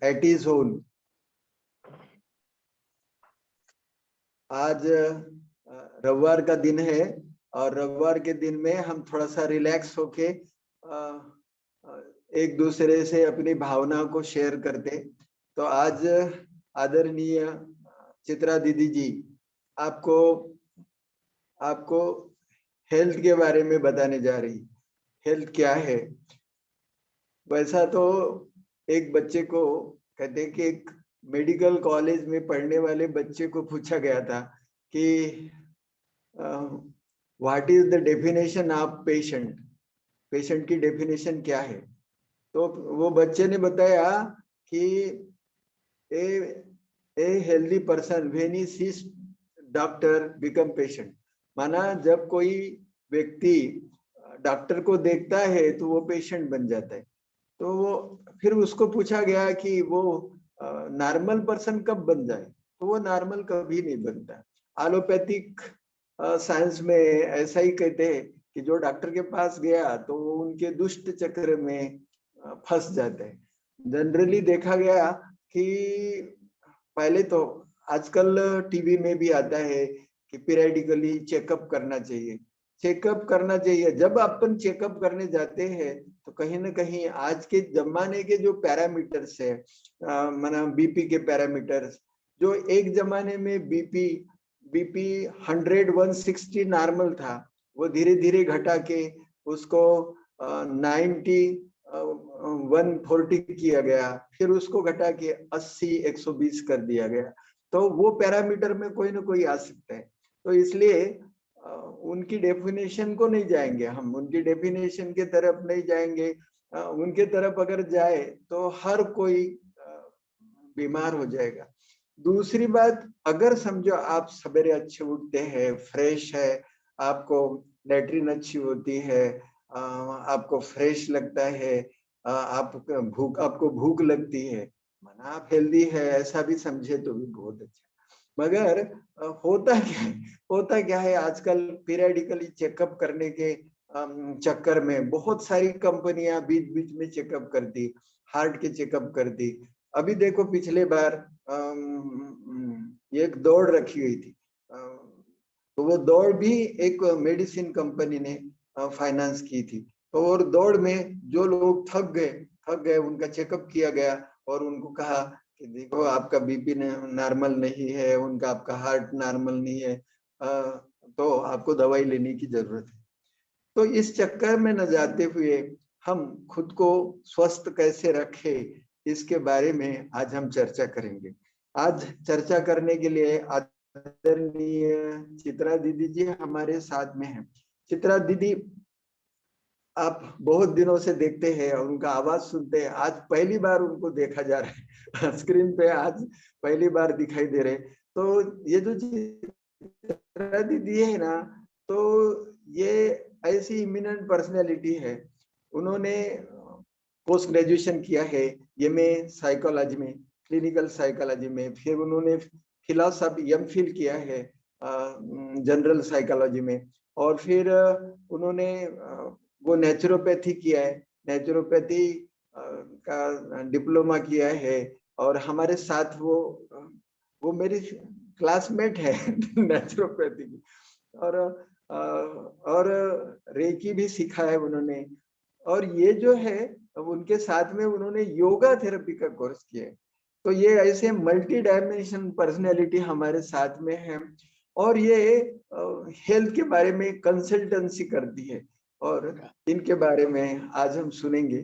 Eight is own. आज रविवार का दिन है और रविवार के दिन में हम थोड़ा सा रिलैक्स होके एक दूसरे से अपनी भावना को शेयर करते। तो आज आदरणीय चित्रा दीदी जी आपको आपको हेल्थ के बारे में बताने जा रही। हेल्थ क्या है? वैसा तो एक बच्चे को कहते कि एक मेडिकल कॉलेज में पढ़ने वाले बच्चे को पूछा गया था कि what is the definition of patient, patient की डेफिनेशन क्या है? तो वो बच्चे ने बताया कि a healthy person when he sees doctor become patient. माना जब कोई व्यक्ति डॉक्टर को देखता है तो वो पेशेंट बन जाता है। तो वो फिर उसको पूछा गया कि वो नॉर्मल पर्सन कब बन जाए? तो वो नॉर्मल कभी नहीं बनता। एलोपैथिक साइंस में ऐसा ही कहते हैं कि जो डॉक्टर के पास गया तो वो उनके दुष्ट चक्र में फंस जाते हैं। जनरली देखा गया कि पहले तो आजकल टीवी में भी आता है कि पीरियडिकली चेकअप करना चाहिए। चेकअप करना चाहिए। जब अपन चेकअप करने जाते हैं तो कहीं ना कहीं आज के जमाने के जो पैरामीटर्स है, माना बीपी के पैरामीटर्स, जो एक जमाने में बीपी 100-160 नॉर्मल था, वो धीरे धीरे घटा के उसको 90 140 किया गया, फिर उसको घटा के 80-120 कर दिया गया। तो वो पैरामीटर में कोई ना कोई आ सकता है। तो इसलिए उनकी डेफिनेशन को नहीं जाएंगे हम, उनकी डेफिनेशन के तरफ नहीं जाएंगे। उनके तरफ अगर जाए तो हर कोई बीमार हो जाएगा। दूसरी बात, अगर समझो आप सवेरे अच्छे उठते हैं, फ्रेश है, आपको लैट्रिन अच्छी होती है, आपको फ्रेश लगता है, आपको भूख लगती है, माना आप हेल्दी है, ऐसा भी समझे तो भी बहुत अच्छा। मगर होता क्या है आजकल पीरियडिकली चेकअप करने के चक्कर में बहुत सारी कंपनियां बीच बीच में चेकअप करती, हार्ट के चेकअप करती। अभी देखो पिछले बार एक दौड़ रखी हुई थी, तो वो दौड़ भी एक मेडिसिन कंपनी ने फाइनेंस की थी। तो और दौड़ में जो लोग थक गए उनका चेकअप किया गया और उनको कहा कि देखो आपका बीपी नॉर्मल नहीं है, उनका आपका हार्ट नॉर्मल नहीं है, तो आपको दवाई लेने की जरूरत है। तो इस चक्कर में न जाते हुए हम खुद को स्वस्थ कैसे रखें, इसके बारे में आज हम चर्चा करेंगे। आज चर्चा करने के लिए आदरणीय चित्रा दीदी जी हमारे साथ में हैं। चित्रा दीदी आप बहुत दिनों से देखते हैं और उनका आवाज सुनते हैं, आज पहली बार उनको देखा जा रहा है स्क्रीन पे, आज पहली बार दिखाई दे रहे। तो ये जो चित्रा दीदी है ना, तो ये ऐसी इमिनेंट पर्सनैलिटी है। उन्होंने पोस्ट ग्रेजुएशन किया है एमए साइकोलॉजी में, क्लिनिकल साइकोलॉजी में, फिर उन्होंने फिलॉसफी एमफिल किया है जनरल साइकोलॉजी में, और फिर उन्होंने वो नेचुरोपैथी किया है, नेचुरोपैथी का डिप्लोमा किया है। और हमारे साथ वो मेरी क्लासमेट है नेचुरोपैथी की, और रेकी भी सीखा है उन्होंने। और ये जो है उनके साथ में उन्होंने योगा थेरेपी का कोर्स किया है। तो ये ऐसे मल्टी डायमेंशन पर्सनैलिटी हमारे साथ में है। और ये हेल्थ के बारे में कंसल्टेंसी करती है, और इनके बारे में आज हम सुनेंगे।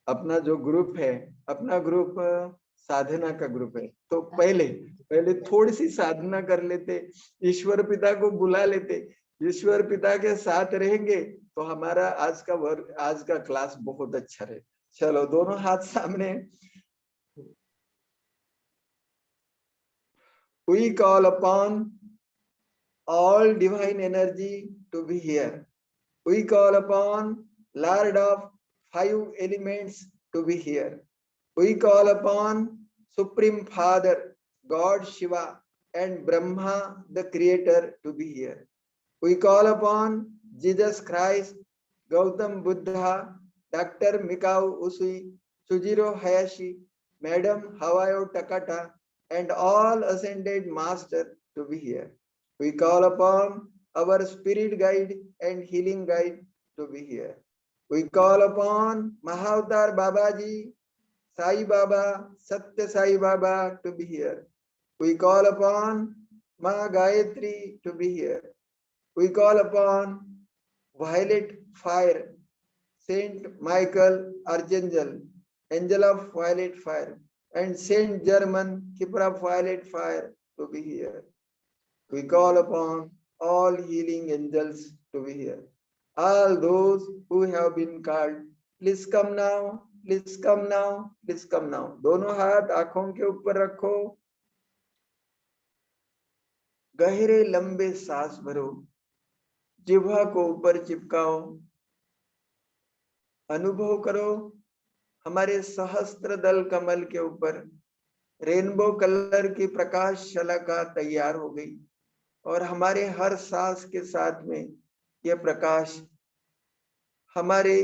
अपना जो ग्रुप है, अपना ग्रुप साधना का ग्रुप है। तो पहले थोड़ी सी साधना कर लेते, ईश्वर पिता को बुला लेते, ईश्वर पिता के साथ रहेंगे तो हमारा आज का क्लास बहुत अच्छा रहे। चलो दोनों हाथ सामने। We call upon all divine energy to be here. We call upon Lord of 5 elements to be here. We call upon Supreme Father, God Shiva, and Brahma, the Creator, to be here. We call upon Jesus Christ, Gautam Buddha, Dr. Mikao Usui, Sujiro Hayashi, Madam Havayo Takata, and all ascended master to be here. We call upon our spirit guide and healing guide to be here. We call upon Mahavatar Babaji, Sai Baba, Satya Sai Baba to be here. We call upon Ma Gayatri to be here. We call upon Violet Fire, Saint Michael Archangel, Angel of Violet Fire, and Saint German, Keeper of Violet Fire to be here. We call upon all healing angels to be here. All those who have been called, please come now, please come now, please come now. दोनों हाथ आंखों के ऊपर रखो, गहरे लंबे सांस भरो, जिह्वा को ऊपर चिपकाओ, अनुभव करो हमारे सहस्त्र दल कमल के ऊपर रेनबो कलर की प्रकाश शलाका तैयार हो गई और हमारे हर सांस के साथ में यह प्रकाश हमारे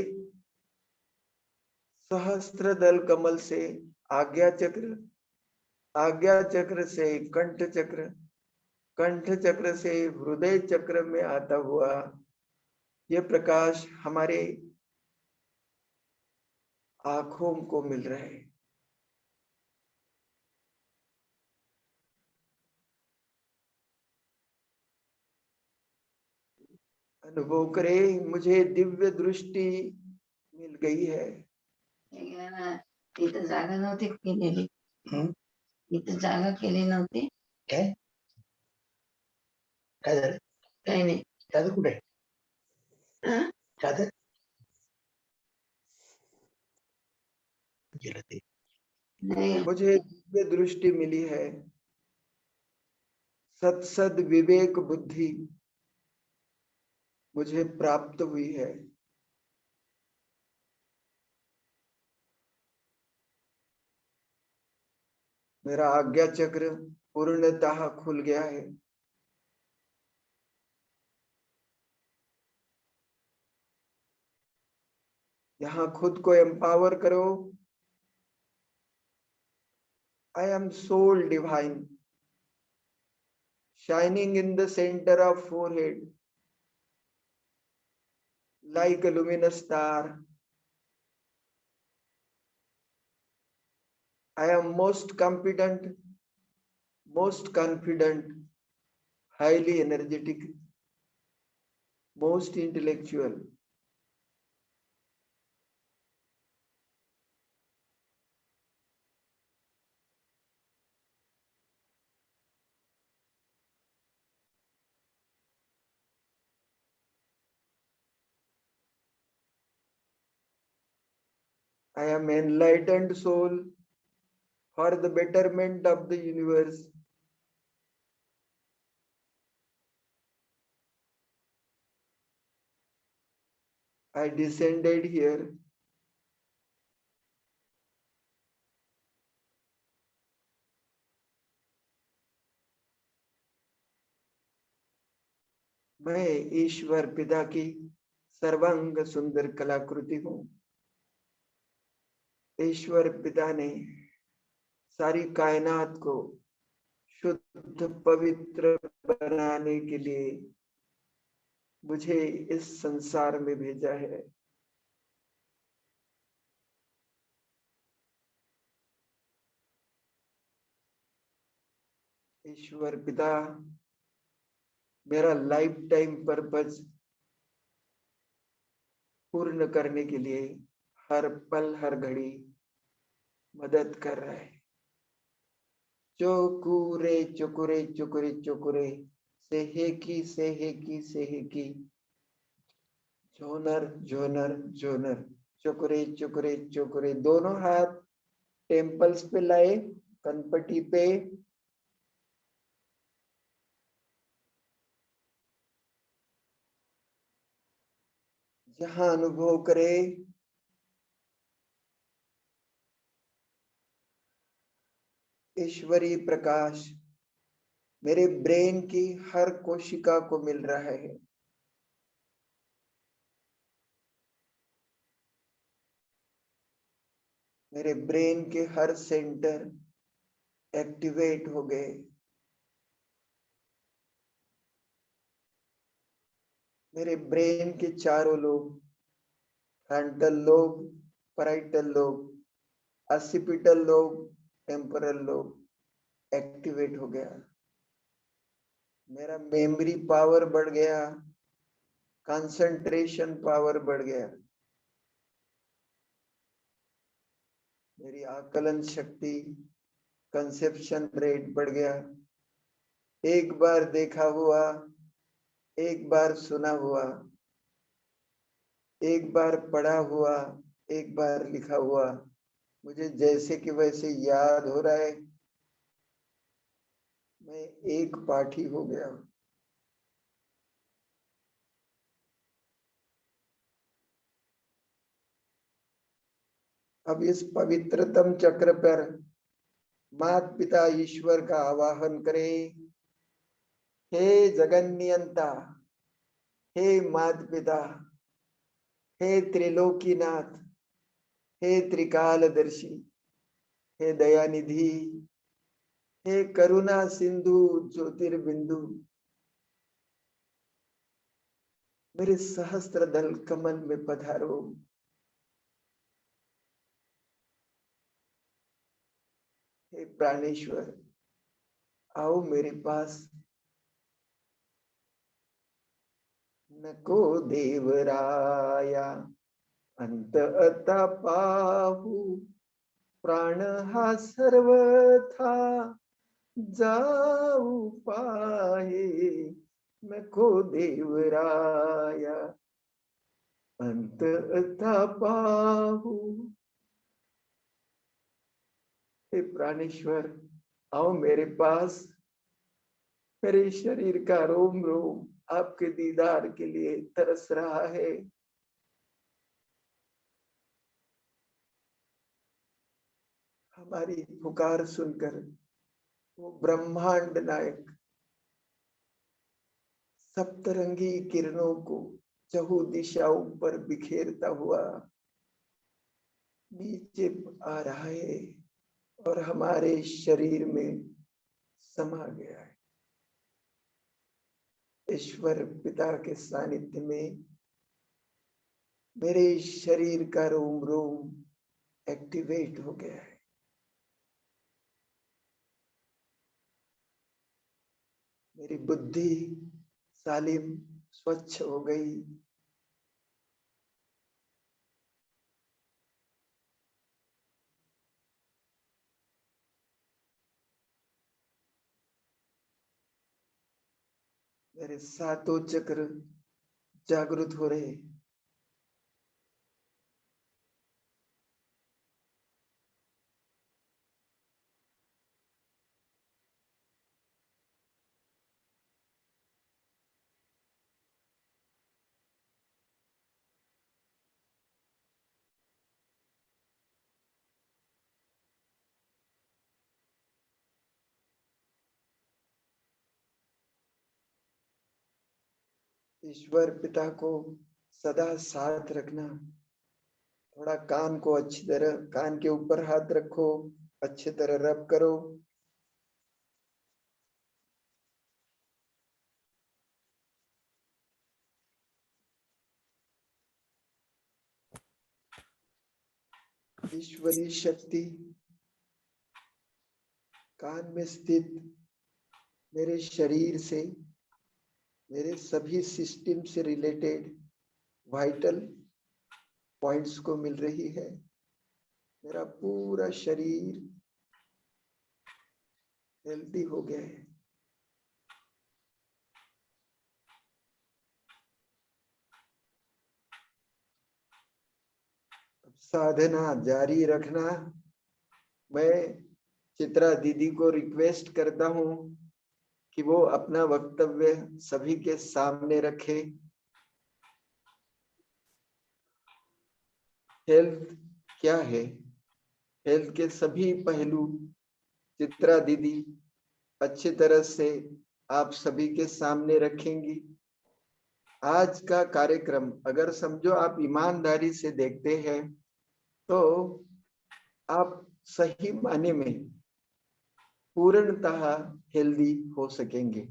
सहस्त्र दल कमल से आज्ञा चक्र से कंठ चक्र से हृदय चक्र में आता हुआ यह प्रकाश हमारे आंखों को मिल रहा है। अनुभव करे मुझे दिव्य दृष्टि मिल गई है। इथं जागा नव्हती केलेली, इथं जागा केली नव्हती। काय काय झालं? काही नाही। दादा कुठे आहे? दादा गेलं ते। मुझे दिव्य दृष्टि मिली है, सत विवेक बुद्धि मुझे प्राप्त हुई है। मेरा आज्ञा चक्र पूर्णतः खुल गया है। यहाँ खुद को एम्पावर करो। I am soul divine, shining in the center of forehead, like a luminous star. I am most competent, most confident, highly energetic, most intellectual. I am enlightened soul for the betterment of the universe. I descended here. मैं ईश्वर पिता की सर्वांग सुंदर कलाकृति हूँ। ईश्वर पिता ने सारी कायनात को शुद्ध पवित्र बनाने के लिए मुझे इस संसार में भेजा है। ईश्वर पिता मेरा लाइफ टाइम पर्पस पूर्ण करने के लिए हर पल हर घड़ी मदद कर रहा है। चोकुरे चुकुरे चुकुरे चुकुरे सेहेकी सेहेकी सेहेकी झोनर झोनर झोनर चुकुरे चुकुरे चुकुरे। दोनों हाथ टेम्पल्स पे लाए, कनपटी पे। जहां अनुभव करे ईश्वरीय प्रकाश मेरे ब्रेन की हर कोशिका को मिल रहा है। मेरे ब्रेन के हर सेंटर एक्टिवेट हो गए। मेरे ब्रेन के चारों lobe, frontal lobe, parietal lobe, occipital lobe, temporal lobe activate हो गया। मेरा मेमोरी पावर बढ़ गया, कंसंट्रेशन पावर बढ़ गया, मेरी आकलन शक्ति, कंसेप्शन रेट बढ़ गया। एक बार देखा हुआ, एक बार सुना हुआ, एक बार पढ़ा हुआ, एक बार लिखा हुआ मुझे जैसे कि वैसे याद हो रहा है। मैं एक पाठी हो गया। अब इस पवित्रतम चक्र पर माता पिता ईश्वर का आवाहन करें। हे जगन्नियंता, हे माता पिता, हे त्रिलोकीनाथ, हे त्रिकालदर्शी, हे दयानिधि, हे करुणा सिंधु ज्योतिर्बिंदु, मेरे सहस्त्र दल कमल में पधारो। हे प्राणेश्वर, आओ मेरे पास। नको देवराया अंत अता पाहू, प्राण हा सर्वथा जाऊ पाहे। नको देवराया अंत अता पाहू। हे प्राणेश्वर, आओ मेरे पास। मेरे शरीर का रोम रोम आपके दीदार के लिए तरस रहा है। हमारी पुकार सुनकर वो ब्रह्मांड नायक सप्तरंगी किरणों को चहु दिशाओं पर बिखेरता हुआ नीचे आ रहा है और हमारे शरीर में समा गया है। ईश्वर पिता के सानिध्य में मेरे शरीर का रोम रोम एक्टिवेट हो गया है। मेरी बुद्धि सालिम स्वच्छ हो गई। मेरे सातों चक्र जागृत हो रहे। ईश्वर पिता को सदा साथ रखना। थोड़ा कान को अच्छी तरह, कान के ऊपर हाथ रखो, अच्छी तरह रब करो। ईश्वरी शक्ति कान में स्थित मेरे शरीर से, मेरे सभी सिस्टम से रिलेटेड वाइटल पॉइंट्स को मिल रही है। मेरा पूरा शरीर हेल्दी हो गया है। अब साधना जारी रखना। मैं चित्रा दीदी को रिक्वेस्ट करता हूं कि वो अपना वक्तव्य सभी के सामने रखे। हेल्थ क्या है, हेल्थ के सभी पहलू चित्रा दीदी अच्छी तरह से आप सभी के सामने रखेंगी। आज का कार्यक्रम अगर समझो आप ईमानदारी से देखते हैं तो आप सही माने में पूर्णतः हेल्दी हो सकेंगे।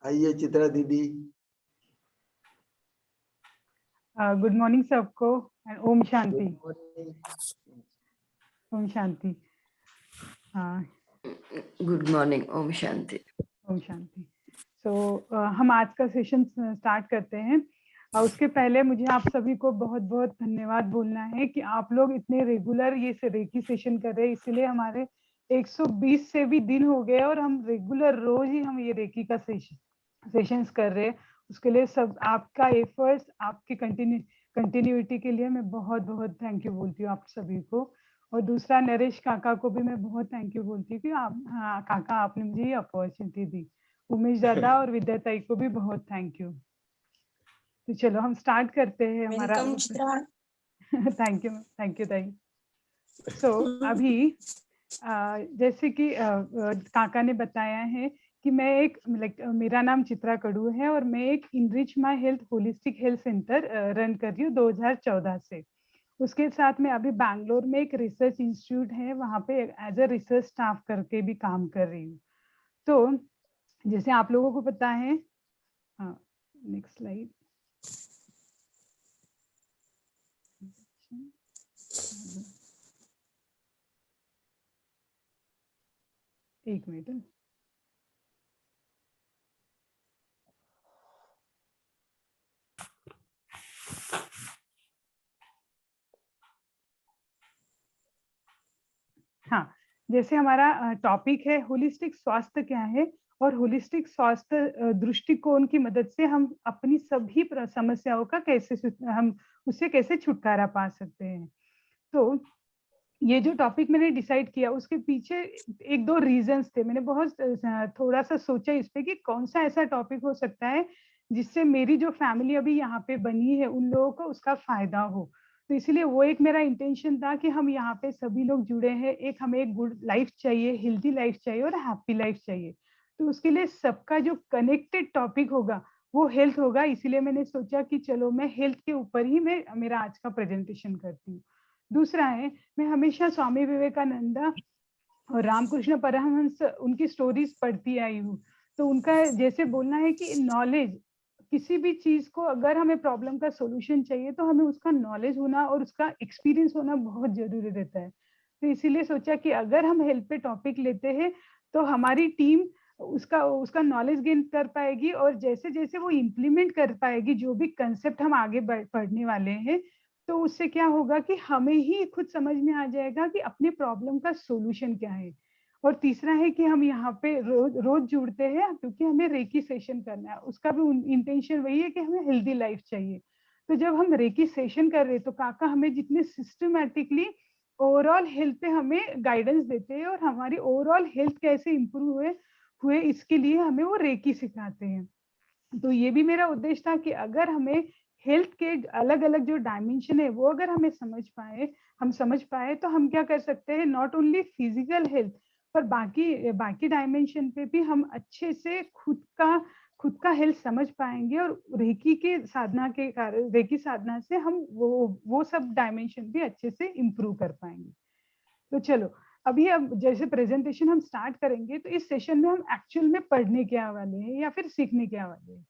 आइए चित्रा दीदी। गुड मॉर्निंग सबको एंड ओम शांति। Good morning. ओम शांति। गुड मॉर्निंग, ओम शांति। ओम शांति। हम आज का सेशन स्टार्ट करते हैं। उसके पहले मुझे आप सभी को बहुत बहुत धन्यवाद बोलना है कि आप लोग इतने रेगुलर ये रेकी सेशन कर रहे हैं। इसलिए हमारे 120 से भी दिन हो गए और हम रेगुलर रोज ही हम ये रेकी का सेशंस कर रहे हैं। उसके लिए सब आपका एफर्ट्स, आपकी कंटिन्यूटी के लिए मैं बहुत बहुत थैंक यू बोलती हूँ आप सभी को। और दूसरा नरेश काका को भी मैं बहुत थैंक यू बोलती हूँ कि आप काका आपने मुझे ये अपॉर्चुनिटी दी। उमेश दादा और विद्या ताई को भी बहुत थैंक यू। तो चलो हम स्टार्ट करते हैं हमारा। थैंक यू ताई। अभी जैसे कि काका ने बताया है कि मैं एक मेरा नाम चित्रा कडू है और मैं एक enrich my health holistic health centre run कर रही हूँ 2014 से। उसके साथ में अभी बैंगलोर में एक रिसर्च इंस्टीट्यूट है, वहाँ पे एज अ रिसर्च स्टाफ करके भी काम कर रही हूँ। तो जैसे आप लोगों को पता है, नेक्स्ट स्लाइड। एक मिनट। हाँ, जैसे हमारा टॉपिक है होलिस्टिक स्वास्थ्य क्या है और होलिस्टिक स्वास्थ्य दृष्टिकोण की मदद से हम अपनी सभी समस्याओं का हम उससे कैसे छुटकारा पा सकते हैं। तो ये जो टॉपिक मैंने डिसाइड किया उसके पीछे एक दो रीजंस थे। मैंने बहुत थोड़ा सा सोचा इस पे कि कौन सा ऐसा टॉपिक हो सकता है जिससे मेरी जो फैमिली अभी यहाँ पे बनी है उन लोगों को उसका फायदा हो। तो इसलिए वो एक मेरा इंटेंशन था कि हम यहाँ पे सभी लोग जुड़े हैं। एक हमें एक गुड लाइफ चाहिए, हेल्दी लाइफ चाहिए और हैप्पी लाइफ चाहिए। तो उसके लिए सबका जो कनेक्टेड टॉपिक होगा वो हेल्थ होगा। इसीलिए मैंने सोचा कि चलो मैं हेल्थ के ऊपर ही मैं मेरा आज का प्रेजेंटेशन करती हूँ। दूसरा है, मैं हमेशा स्वामी विवेकानंद और रामकृष्ण परमहंस उनकी स्टोरीज पढ़ती आई हूँ। तो उनका जैसे बोलना है कि नॉलेज, किसी भी चीज को अगर हमें प्रॉब्लम का सॉल्यूशन चाहिए तो हमें उसका नॉलेज होना और उसका एक्सपीरियंस होना बहुत जरूरी रहता है। तो इसीलिए सोचा कि अगर हम हेल्थ पे टॉपिक लेते हैं तो हमारी टीम उसका नॉलेज गेन कर पाएगी और जैसे जैसे वो इम्प्लीमेंट कर पाएगी जो भी कंसेप्ट हम आगे पढ़ने वाले हैं, तो उससे क्या होगा कि हमें ही खुद समझ में आ जाएगा कि अपने प्रॉब्लम का सॉल्यूशन क्या है। और तीसरा है कि हम यहाँ पे रोज जुड़ते हैं क्योंकि हमें रेकी सेशन करना है। उसका भी इंटेंशन वही है कि हमें हेल्दी लाइफ चाहिए। तो जब हम रेकी सेशन कर रहे हैं तो काका हमें जितने सिस्टमैटिकली ओवरऑल हेल्थ पे हमें गाइडेंस देते हैं और हमारी ओवरऑल हेल्थ कैसे इंप्रूव हुए इसके लिए हमें वो रेकी सिखाते हैं। तो ये भी मेरा उद्देश्य था कि अगर हमें हेल्थ के अलग अलग जो डायमेंशन है वो अगर हमें समझ पाए तो हम क्या कर सकते हैं, नॉट ओनली फिजिकल हेल्थ पर बाकी डायमेंशन पे भी हम अच्छे से खुद का हेल्थ समझ पाएंगे और रेकी साधना से हम वो सब डायमेंशन भी अच्छे से इम्प्रूव कर पाएंगे। तो चलो अब जैसे प्रेजेंटेशन हम स्टार्ट करेंगे तो इस सेशन में हम एक्चुअल में पढ़ने क्या वाले हैं या फिर सीखने क्या वाले हैं।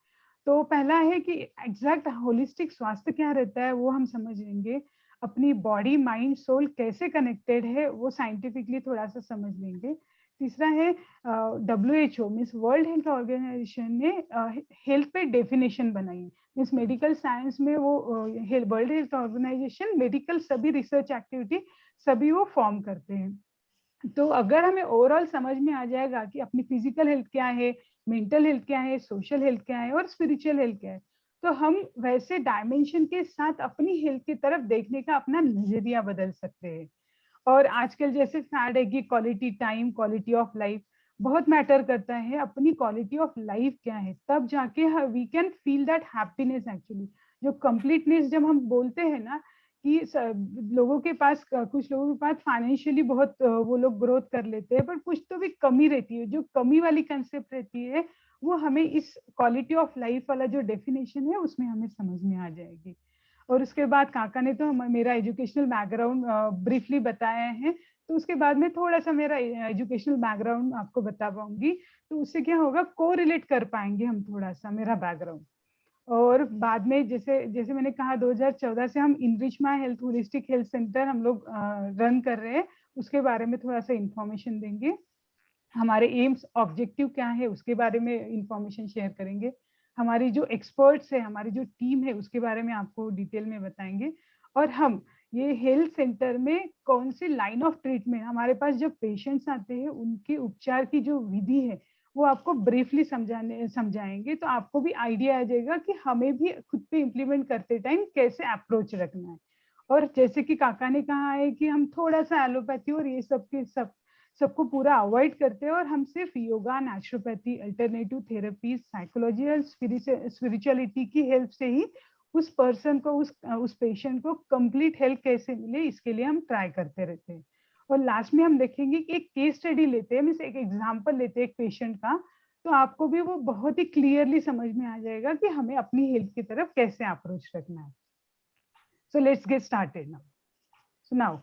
तो पहला है कि एग्जैक्ट होलिस्टिक स्वास्थ्य क्या रहता है वो हम समझ लेंगे। अपनी बॉडी माइंड सोल कैसे कनेक्टेड है वो साइंटिफिकली थोड़ा सा समझ लेंगे। तीसरा है WHO means world health organization ने हेल्थ पे डेफिनेशन बनाई। मीन्स मेडिकल साइंस में वो वर्ल्ड हेल्थ ऑर्गेनाइजेशन मेडिकल सभी रिसर्च एक्टिविटी सभी वो फॉर्म करते हैं। तो अगर हमें ओवरऑल समझ में आ जाएगा कि अपनी फिजिकल हेल्थ क्या है, मेंटल हेल्थ क्या है, सोशल हेल्थ क्या है और स्पिरिचुअल हेल्थ क्या है, तो हम वैसे डायमेंशन के साथ अपनी हेल्थ की तरफ देखने का अपना नजरिया बदल सकते हैं। और आजकल जैसे फैड है कि quality time, quality of life बहुत मैटर करता है। अपनी क्वालिटी ऑफ लाइफ क्या है, तब जाके we can feel that happiness. Actually जो कंप्लीटनेस जब हम बोलते हैं ना कि कुछ लोगों के पास फाइनेंशियली बहुत वो लोग ग्रोथ कर लेते हैं पर कुछ तो भी कमी रहती है। जो कमी वाली कंसेप्ट रहती है वो हमें इस क्वालिटी ऑफ लाइफ वाला जो डेफिनेशन है उसमें हमें समझ में आ जाएगी। और उसके बाद काका ने तो मेरा एजुकेशनल बैकग्राउंड ब्रीफली बताया है, तो उसके बाद में थोड़ा सा मेरा एजुकेशनल बैकग्राउंड आपको बता पाऊंगी, तो उससे क्या होगा, को रिलेट कर पाएंगे हम थोड़ा सा मेरा बैकग्राउंड। और बाद में जैसे जैसे मैंने कहा 2014 से हम enrich my health holistic health centre हम लोग रन कर रहे हैं, उसके बारे में थोड़ा सा इंफॉर्मेशन देंगे। हमारे एम्स ऑब्जेक्टिव क्या है उसके बारे में इंफॉर्मेशन शेयर करेंगे। हमारी जो एक्सपर्ट्स है, हमारी जो टीम है, उसके बारे में आपको डिटेल में बताएंगे। और हम ये हेल्थ सेंटर में कौन सी लाइन ऑफ ट्रीटमेंट, हमारे पास जब पेशेंट्स आते हैं उनके उपचार की जो विधि है वो आपको ब्रीफली समझाएंगे, तो आपको भी आइडिया आ जाएगा कि हमें भी खुद पे इम्प्लीमेंट करते टाइम कैसे अप्रोच रखना है। और जैसे कि काका ने कहा है कि हम थोड़ा सा एलोपैथी और ये सब के सबको पूरा अवॉइड करते हैं, और हम सिर्फ yoga, naturopathy, alternative therapy, psychology और स्पिरिचुअलिटी की हेल्प से ही उस पर्सन को, उस पेशेंट को कंप्लीट हेल्थ कैसे मिले, इसके लिए हम ट्राई करते रहते हैं। और लास्ट में हम देखेंगे कि एक केस स्टडी लेते हैं, मीन्स एक एग्जांपल लेते हैं एक पेशेंट का, तो आपको भी वो बहुत ही क्लियरली समझ में आ जाएगा कि हमें अपनी हेल्थ की तरफ कैसे अप्रोच रखना है। So let's get started now. So now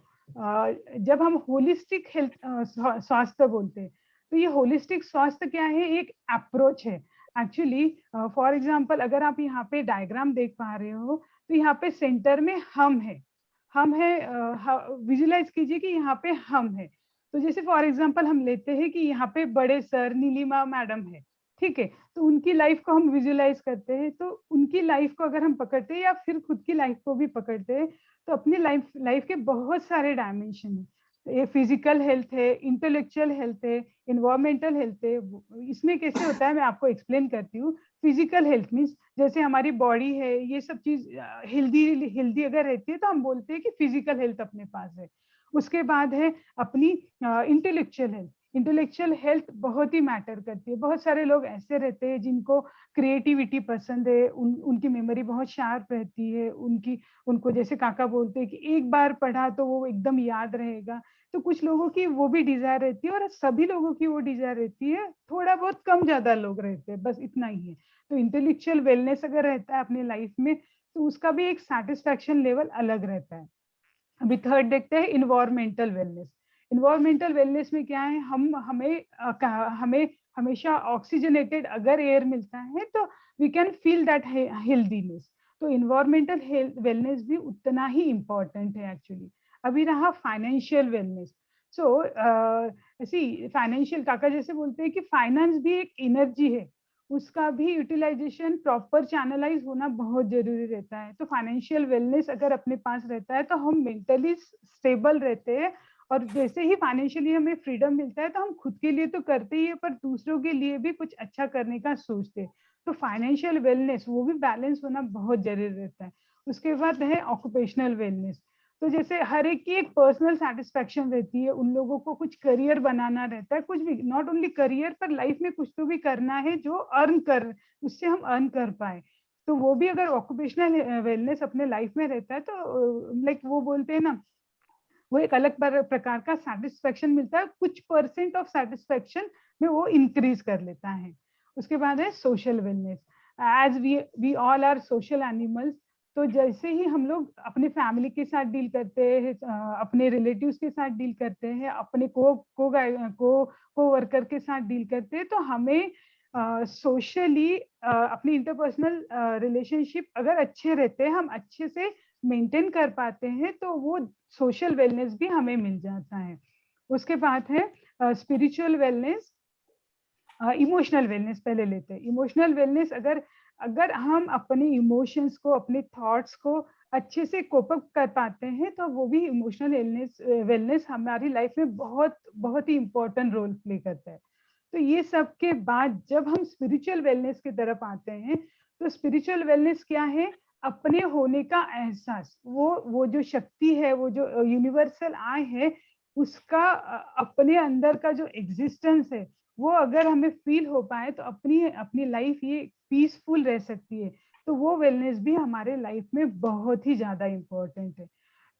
जब हम होलिस्टिक हेल्थ स्वास्थ्य बोलते हैं, तो ये होलिस्टिक स्वास्थ्य क्या है, एक अप्रोच है एक्चुअली। फॉर एग्जांपल अगर आप यहाँ पे डायग्राम देख पा रहे हो, तो यहाँ पे सेंटर में हम है, विजुलाइज कीजिए कि यहाँ पे हम है। तो जैसे फॉर एग्जांपल हम लेते हैं कि यहाँ पे बड़े सर नीलिमा मैडम है, ठीक है, तो उनकी लाइफ को हम विजुलाइज करते हैं। तो उनकी लाइफ को अगर हम पकड़ते हैं या फिर खुद की लाइफ को भी पकड़ते हैं, तो अपनी लाइफ के बहुत सारे डायमेंशन है। ये फिजिकल हेल्थ है, इंटेलेक्चुअल हेल्थ है, इन्वायरमेंटल हेल्थ है। इसमें कैसे होता है मैं आपको एक्सप्लेन करती हूँ। फिजिकल हेल्थ मीन्स जैसे हमारी बॉडी है, ये सब चीज हेल्दी अगर रहती है तो हम बोलते हैं कि फिजिकल हेल्थ अपने पास है। उसके बाद है अपनी इंटेलेक्चुअल हेल्थ। इंटेलेक्चुअल हेल्थ बहुत ही मैटर करती है। बहुत सारे लोग ऐसे रहते हैं जिनको क्रिएटिविटी पसंद है, उनकी मेमोरी बहुत शार्प रहती है, उनको जैसे काका बोलते हैं कि एक बार पढ़ा तो वो एकदम याद रहेगा। तो कुछ लोगों की वो भी डिजायर रहती है, और सभी लोगों की वो डिजायर रहती है, थोड़ा बहुत कम ज्यादा लोग रहते हैं, बस इतना ही है। तो इंटेलेक्चुअल वेलनेस अगर रहता है अपने लाइफ में, तो उसका भी एक सेटिस्फैक्शन लेवल अलग रहता है। अभी थर्ड देखते हैं इन्वायरमेंटल वेलनेस। इन्वायरमेंटल वेलनेस में क्या है, हमें हमेशा ऑक्सीजनेटेड अगर एयर मिलता है तो we can feel that healthiness. तो इन्वायरमेंटल वेलनेस भी उतना ही इम्पोर्टेंट है एक्चुअली। अभी रहा फाइनेंशियल वेलनेस। सो ऐसी फाइनेंशियल, काका जैसे बोलते हैं कि फाइनेंस भी एक एनर्जी है, उसका भी यूटिलाइजेशन प्रॉपर चैनलाइज होना बहुत जरूरी रहता है। तो फाइनेंशियल वेलनेस अगर अपने पास रहता है तो हम मेंटली स्टेबल रहते हैं, और जैसे ही फाइनेंशियली हमें फ्रीडम मिलता है तो हम खुद के लिए तो करते ही है, पर दूसरों के लिए भी कुछ अच्छा करने का सोचते हैं। तो फाइनेंशियल वेलनेस वो भी बैलेंस होना बहुत जरूरी रहता है। उसके बाद है ऑक्यूपेशनल वेलनेस। तो जैसे हर एक की एक पर्सनल सेटिस्फेक्शन रहती है, उन लोगों को कुछ करियर बनाना रहता है, कुछ भी, नॉट ओनली करियर पर लाइफ में कुछ तो भी करना है जो उससे हम अर्न कर पाए। तो वो भी अगर ऑक्यूपेशनल वेलनेस अपने लाइफ में रहता है तो लाइक वो बोलते हैं ना, वो एक अलग प्रकार का सेटिस्फेक्शन मिलता है, कुछ परसेंट ऑफ सेटिस्फेक्शन में वो इंक्रीज कर लेता है। उसके बाद है social wellness. As we all are social animals. तो जैसे ही हम लोग अपने फैमिली के साथ डील करते हैं, अपने रिलेटिव्स के साथ डील करते हैं, अपने को वर्कर के साथ डील करते हैं, तो हमें सोशली अपनी इंटरपर्सनल रिलेशनशिप अगर अच्छे रहते हैं, हम अच्छे से मेंटेन कर पाते हैं, तो वो सोशल वेलनेस भी हमें मिल जाता है। उसके बाद है स्पिरिचुअल वेलनेस। इमोशनल वेलनेस पहले लेते हैं। इमोशनल वेलनेस, अगर हम अपने इमोशंस को, अपने थॉट्स को अच्छे से कोप अप कर पाते हैं, तो वो भी इमोशनल वेलनेस हमारी लाइफ में बहुत बहुत ही इंपॉर्टेंट रोल प्ले करता है। तो ये सब के बाद जब हम स्पिरिचुअल वेलनेस की तरफ आते हैं, तो स्पिरिचुअल वेलनेस क्या है, अपने होने का एहसास, वो जो शक्ति है, वो जो यूनिवर्सल आई है, उसका अपने अंदर का जो एग्जिस्टेंस है, वो अगर हमें फील हो पाए तो अपनी अपनी लाइफ ये पीसफुल रह सकती है। तो वो वेलनेस भी हमारे लाइफ में बहुत ही ज्यादा इम्पोर्टेंट है।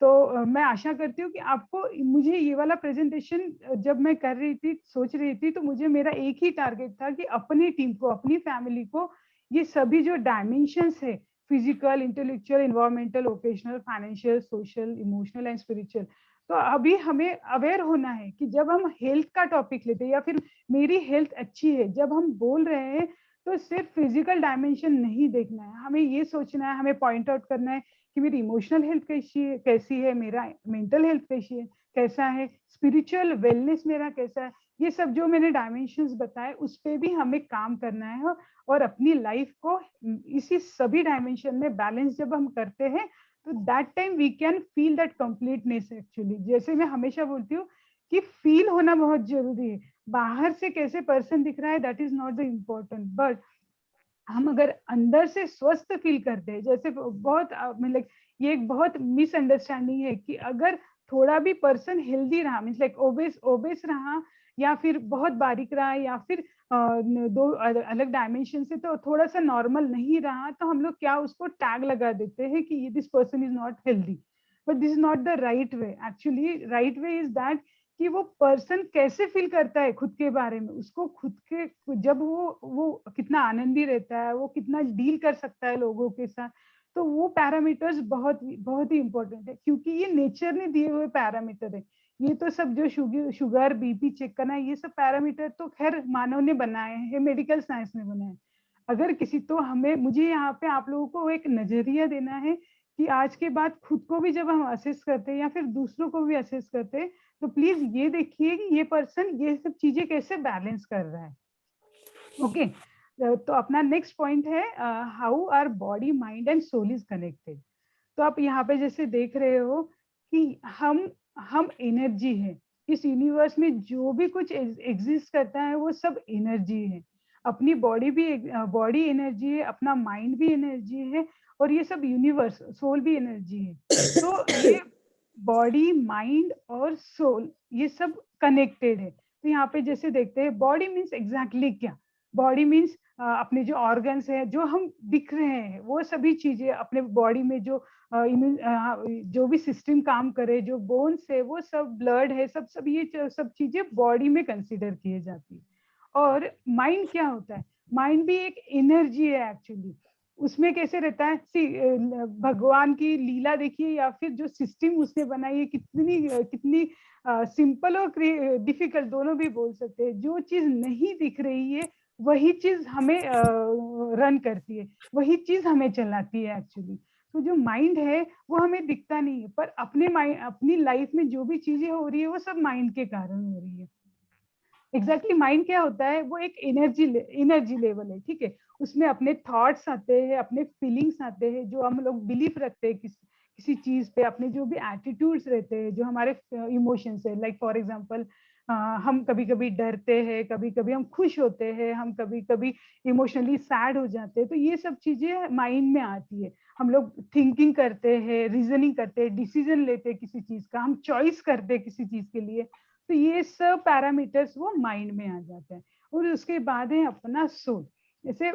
तो मैं आशा करती हूँ कि आपको, मुझे ये वाला प्रेजेंटेशन जब मैं कर रही थी, सोच रही थी, तो मुझे मेरा एक ही टारगेट था कि अपनी टीम को, अपनी फैमिली को ये सभी जो डायमेंशंस है, physical, intellectual, environmental, occasional, financial, social, emotional and spiritual. तो अभी हमें अवेयर होना है कि जब हम हेल्थ का टॉपिक लेते हैं या फिर मेरी हेल्थ अच्छी है, जब हम बोल रहे हैं तो सिर्फ फिजिकल डायमेंशन नहीं देखना है, हमें ये सोचना है, हमें पॉइंट आउट करना है कि मेरी इमोशनल हेल्थ कैसी है, मेरा मेंटल हेल्थ कैसा है, स्पिरिचुअल वेलनेस मेरा कैसा है। ये सब जो मैंने डायमेंशंस बताए उस पे भी हमें काम करना है और अपनी लाइफ को इसी सभी डायमेंशन में बैलेंस जब हम करते हैं तो that time we can feel that completeness. Actually जैसे मैं हमेशा बोलती हूँ कि फील होना बहुत जरूरी है, बाहर से कैसे पर्सन दिख रहा है that is not the important, but हम अगर अंदर से स्वस्थ फील करते हैं, जैसे बहुत मतलब ये एक बहुत मिसअंडरस्टैंडिंग है कि अगर थोड़ा भी पर्सन हेल्दी रहा, मीन्स लाइक ओबेस रहा या फिर बहुत बारीक रहा या फिर दो अलग डायमेंशन से तो थोड़ा सा नॉर्मल नहीं रहा, तो हम लोग क्या उसको टैग लगा देते हैं कि this person is not healthy. But this is not the right way. Actually right way is that कि वो पर्सन कैसे फील करता है खुद के बारे में, उसको खुद के जब वो कितना आनंदी रहता है, वो कितना डील कर सकता है लोगों के साथ, तो वो पैरामीटर्स बहुत ही इंपॉर्टेंट है, क्योंकि ये नेचर ने दिए हुए पैरामीटर है। ये तो सब जो शुगर बीपी चेक करना है, ये सब पैरामीटर तो खैर मानव ने बनाए हैं, मेडिकल साइंस ने बनाए हैं। अगर किसी तो मुझे यहाँ पे आप लोगों को एक नजरिया देना है कि आज के बाद खुद को भी जब हम असेस करते हैं या फिर दूसरों को भी असेस करते हैं तो प्लीज ये देखिए कि ये पर्सन ये सब चीजें कैसे बैलेंस कर रहा है। ओके तो अपना नेक्स्ट पॉइंट है how are body mind and soul is connected. तो आप यहाँ पे जैसे देख रहे हो कि हम एनर्जी है, इस यूनिवर्स में जो भी कुछ एग्जिस्ट करता है वो सब एनर्जी है। अपनी बॉडी एनर्जी है, अपना माइंड भी एनर्जी है और ये सब यूनिवर्स सोल भी एनर्जी है। तो ये बॉडी माइंड और सोल ये सब कनेक्टेड है। तो यहाँ पे जैसे देखते हैं बॉडी मीन्स एग्जैक्टली क्या, बॉडी मीन्स अपने जो ऑर्गन्स है जो हम दिख रहे हैं वो सभी चीजें अपने बॉडी में जो भी सिस्टम काम करे, जो बोन्स है वो सब, ब्लड है, सब ये सब चीजें बॉडी में कंसीडर किए जाती है। और माइंड क्या होता है, माइंड भी एक एनर्जी है एक्चुअली। उसमें कैसे रहता है, भगवान की लीला देखिए या फिर जो सिस्टम उसने बनाई है कितनी सिंपल और डिफिकल्ट दोनों भी बोल सकते हैं। जो चीज नहीं दिख रही है वही चीज हमें रन करती है, वही चीज हमें चलाती है एक्चुअली। तो जो माइंड है वो हमें दिखता नहीं है, पर अपनी लाइफ में जो भी चीजें हो रही है वो सब माइंड के कारण हो रही है। एग्जैक्टली माइंड क्या होता है, वो एक एनर्जी लेवल है, ठीक है। उसमें अपने थॉट्स आते हैं, अपने फीलिंग्स आते हैं, जो हम लोग बिलीव रखते हैं किसी चीज पे, अपने जो भी एटीट्यूड्स रहते हैं, जो हमारे इमोशंस है। लाइक फॉर एग्जांपल हम कभी कभी डरते हैं, कभी कभी हम खुश होते हैं, हम कभी कभी इमोशनली सैड हो जाते हैं, तो ये सब चीजें माइंड में आती है। हम लोग थिंकिंग करते हैं, रीजनिंग करते हैं, डिसीजन लेते हैं किसी चीज का, हम चॉइस करते हैं किसी चीज के लिए, तो ये सब पैरामीटर्स वो माइंड में आ जाते हैं। और उसके बाद है अपना सोल। जैसे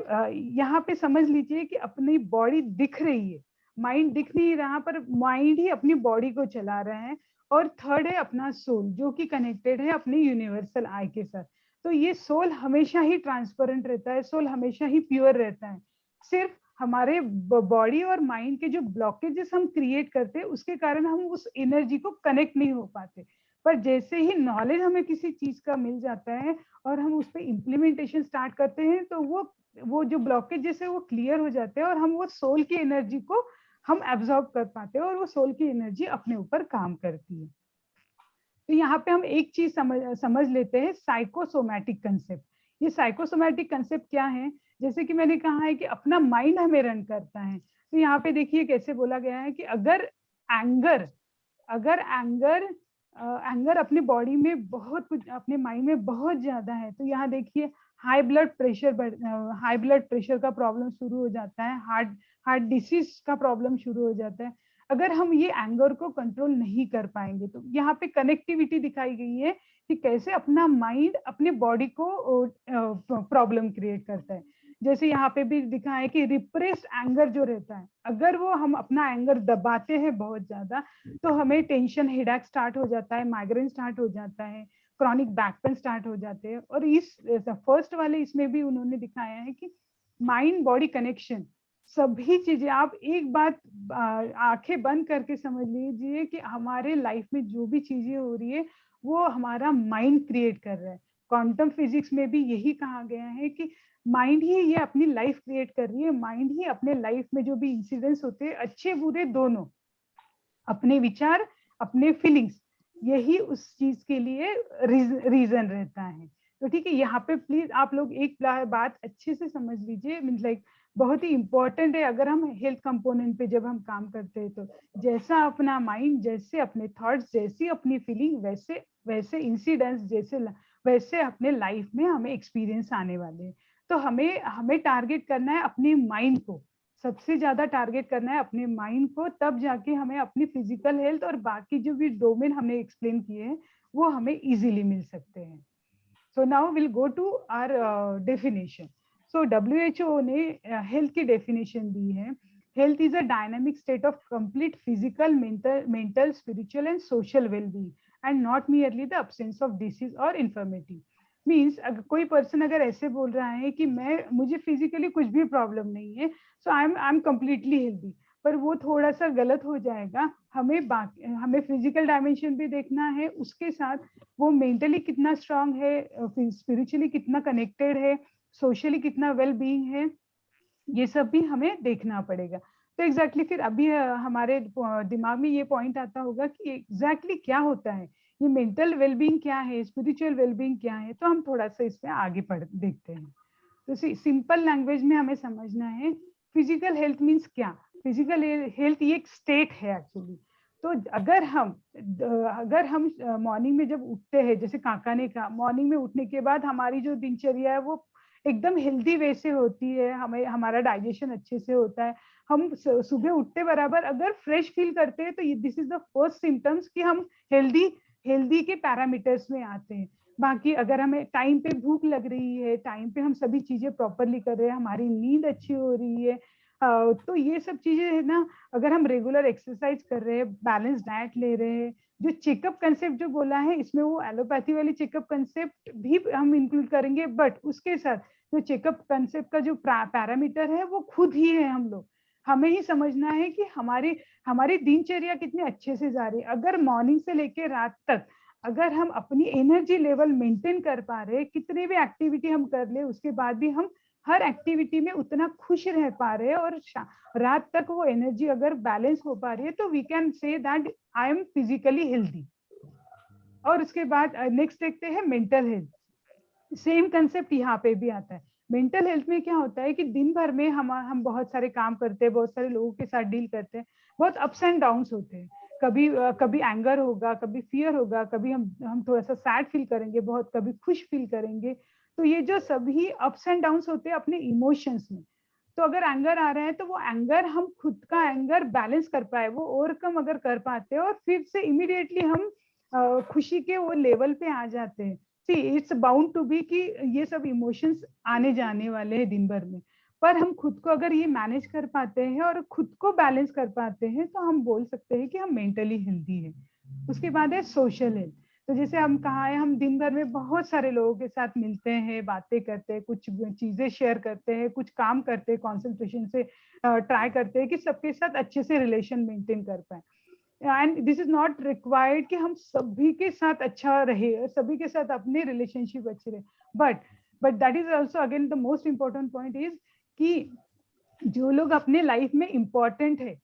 यहाँ पे समझ लीजिए कि अपनी बॉडी दिख रही है, माइंड दिख नहीं रहा, पर माइंड ही अपनी बॉडी को चला रहा है। और थर्ड है अपना सोल, जो कि कनेक्टेड है अपने यूनिवर्सल आई के साथ। तो ये सोल हमेशा ही ट्रांसपेरेंट रहता है, सोल हमेशा ही प्योर रहता है। सिर्फ हमारे बॉडी और माइंड के जो ब्लॉकेजेस हम क्रिएट करते हैं उसके कारण हम उस एनर्जी को कनेक्ट नहीं हो पाते। पर जैसे ही नॉलेज हमें किसी चीज का मिल जाता है और हम उस पर इम्प्लीमेंटेशन स्टार्ट करते हैं तो वो जो ब्लॉकेजेस है वो क्लियर हो जाते हैं और हम वो सोल की एनर्जी को हम एब्जॉर्ब कर पाते हैं और वो सोल की एनर्जी अपने ऊपर काम करती है। तो यहाँ पे हम एक चीज समझ लेते हैं, साइकोसोमैटिक कंसेप्ट। ये साइकोसोमैटिक कंसेप्ट क्या है, जैसे कि मैंने कहा है कि अपना माइंड हमें रन करता है। तो यहाँ पे देखिए कैसे बोला गया है कि अगर एंगर अपने बॉडी में बहुत कुछ, अपने माइंड में बहुत ज्यादा है, तो यहाँ देखिए हाई ब्लड प्रेशर का प्रॉब्लम शुरू हो जाता है, हार्ट डिसीज का प्रॉब्लम शुरू हो जाता है अगर हम ये एंगर को कंट्रोल नहीं कर पाएंगे। तो यहाँ पे कनेक्टिविटी दिखाई गई है कि कैसे अपना माइंड अपने बॉडी को प्रॉब्लम क्रिएट करता है। जैसे यहाँ पे भी दिखा है कि रिप्रेस्ड एंगर जो रहता है, अगर वो हम अपना एंगर दबाते हैं बहुत ज्यादा तो हमें टेंशन, हेडेक स्टार्ट हो जाता है, माइग्रेन स्टार्ट हो जाता है, क्रॉनिक बैक पेन स्टार्ट हो जाते हैं। और इस फर्स्ट वाले इसमें भी उन्होंने दिखाया है कि माइंड बॉडी कनेक्शन सभी चीजें, आप एक बात आंखें बंद करके समझ लीजिए कि हमारे लाइफ में जो भी चीजें हो रही है वो हमारा माइंड क्रिएट कर रहा है। क्वांटम फिजिक्स में भी यही कहा गया है कि माइंड ही ये अपनी लाइफ क्रिएट कर रही है, माइंड ही अपने लाइफ में जो भी इंसिडेंट्स होते हैं अच्छे बुरे दोनों, अपने विचार, अपने फीलिंग्स, यही उस चीज के लिए रीजन रहता है। तो ठीक है, यहाँ पे प्लीज आप लोग एक बात अच्छे से समझ लीजिए, मीन्स लाइक बहुत ही इंपॉर्टेंट है। अगर हम हेल्थ कंपोनेंट पे जब हम काम करते हैं तो जैसा अपना माइंड, जैसे अपने थॉट्स, जैसी अपनी फीलिंग, वैसे वैसे इंसिडेंट्स, जैसे वैसे अपने लाइफ में हमें एक्सपीरियंस आने वाले हैं। तो हमें हमें टारगेट करना है अपने माइंड को, सबसे ज्यादा टारगेट करना है अपने माइंड को, तब जाके हमें अपनी फिजिकल हेल्थ और बाकी जो भी डोमेन हमने एक्सप्लेन किए हैं वो हमें इजीली मिल सकते हैं। So now we'll go to our definition. So WHO ने health की definition दी है, health is a dynamic state of complete physical, mental, spiritual and social well-being and not merely the absence of disease or infirmity. Means अगर कोई person अगर ऐसे बोल रहा है कि मुझे फिजिकली कुछ भी प्रॉब्लम नहीं है, सो आई एम कम्प्लीटली हेल्दी, पर वो थोड़ा सा गलत हो जाएगा। हमें फिजिकल डायमेंशन भी देखना है, उसके साथ वो मेंटली कितना स्ट्रांग है, स्पिरिचुअली कितना कनेक्टेड है, सोशली कितना वेल बीइंग है, ये सब भी हमें देखना पड़ेगा। तो एग्जैक्टली फिर अभी हमारे दिमाग में ये पॉइंट आता होगा कि एग्जैक्टली क्या होता है, ये मेंटल वेलबींग क्या है, स्पिरिचुअल वेलबींग क्या है। तो हम थोड़ा सा इसमें आगे देखते हैं। तो सिंपल लैंग्वेज में हमें समझना है फिजिकल हेल्थ मीन्स क्या। फिजिकल हेल्थ ये एक स्टेट है एक्चुअली। तो अगर हम मॉर्निंग में जब उठते हैं, जैसे काका ने कहा, मॉर्निंग में उठने के बाद हमारी जो दिनचर्या है वो एकदम हेल्दी वे से होती है, हमारा डाइजेशन अच्छे से होता है, हम सुबह उठते बराबर अगर फ्रेश फील करते हैं तो this is the first symptoms कि हम हेल्दी के पैरामीटर्स में आते हैं। बाकी अगर हमें टाइम पे भूख लग रही है, टाइम पे हम सभी चीजें प्रॉपरली कर रहे हैं, हमारी नींद अच्छी हो रही है, तो ये सब चीजें है ना, अगर हम रेगुलर एक्सरसाइज कर रहे हैं, बैलेंस डाइट ले रहे हैं, जो चेकअप कंसेप्ट जो बोला है इसमें वो एलोपैथी वाली चेकअप कंसेप्ट भी हम इंक्लूड करेंगे, बट उसके साथ जो चेकअप कंसेप्ट का जो पैरामीटर है वो खुद ही है हम लोग। हमें ही समझना है कि हमारी दिनचर्या कितने अच्छे से जा रही है। अगर मॉर्निंग से लेकर रात तक अगर हम अपनी एनर्जी लेवल मेंटेन कर पा रहे, कितने भी एक्टिविटी हम कर ले उसके बाद भी हम हर एक्टिविटी में उतना खुश रह पा रहे हैं और रात तक वो एनर्जी अगर बैलेंस हो पा रही है, तो we can say that I am physically healthy. और उसके बाद नेक्स्ट देखते हैं मेंटल हेल्थ। सेम कंसेप्ट यहाँ पे भी आता है। मेंटल हेल्थ में क्या होता है कि दिन भर में हम बहुत सारे काम करते हैं, बहुत सारे लोगों के साथ डील करते हैं, बहुत अप्स एंड डाउन्स होते हैं। कभी एंगर होगा, कभी फियर होगा, कभी हम थोड़ा सा सैड फील करेंगे, बहुत कभी खुश फील करेंगे। तो ये जो सभी अप्स एंड डाउन्स होते हैं अपने इमोशंस में, तो अगर एंगर आ रहा है तो वो एंगर हम खुद का एंगर बैलेंस कर पाए, वो ओवरकम अगर कर पाते हैं और फिर से इमीडिएटली हम खुशी के वो लेवल पे आ जाते हैं। See it's bound to be कि ये सब इमोशंस आने जाने वाले हैं दिन भर में, पर हम खुद को अगर ये मैनेज कर पाते हैं और खुद को बैलेंस कर पाते हैं तो हम बोल सकते हैं कि हम मेंटली हेल्दी है। उसके बाद है सोशल हेल्थ। तो जैसे हम कहा है, हम दिन भर में बहुत सारे लोगों के साथ मिलते हैं, बातें करते हैं, कुछ चीजें शेयर करते हैं, कुछ काम करते हैं, कॉन्सेंट्रेशन से ट्राई करते हैं कि सबके साथ अच्छे से रिलेशन मेंटेन कर पाए। And this is not required कि हम सभी के साथ अच्छा रहे, सभी के साथ अपने रिलेशनशिप अच्छे रहे, but that is also again the most important point is कि जो लोग अपने लाइफ में इंपॉर्टेंट है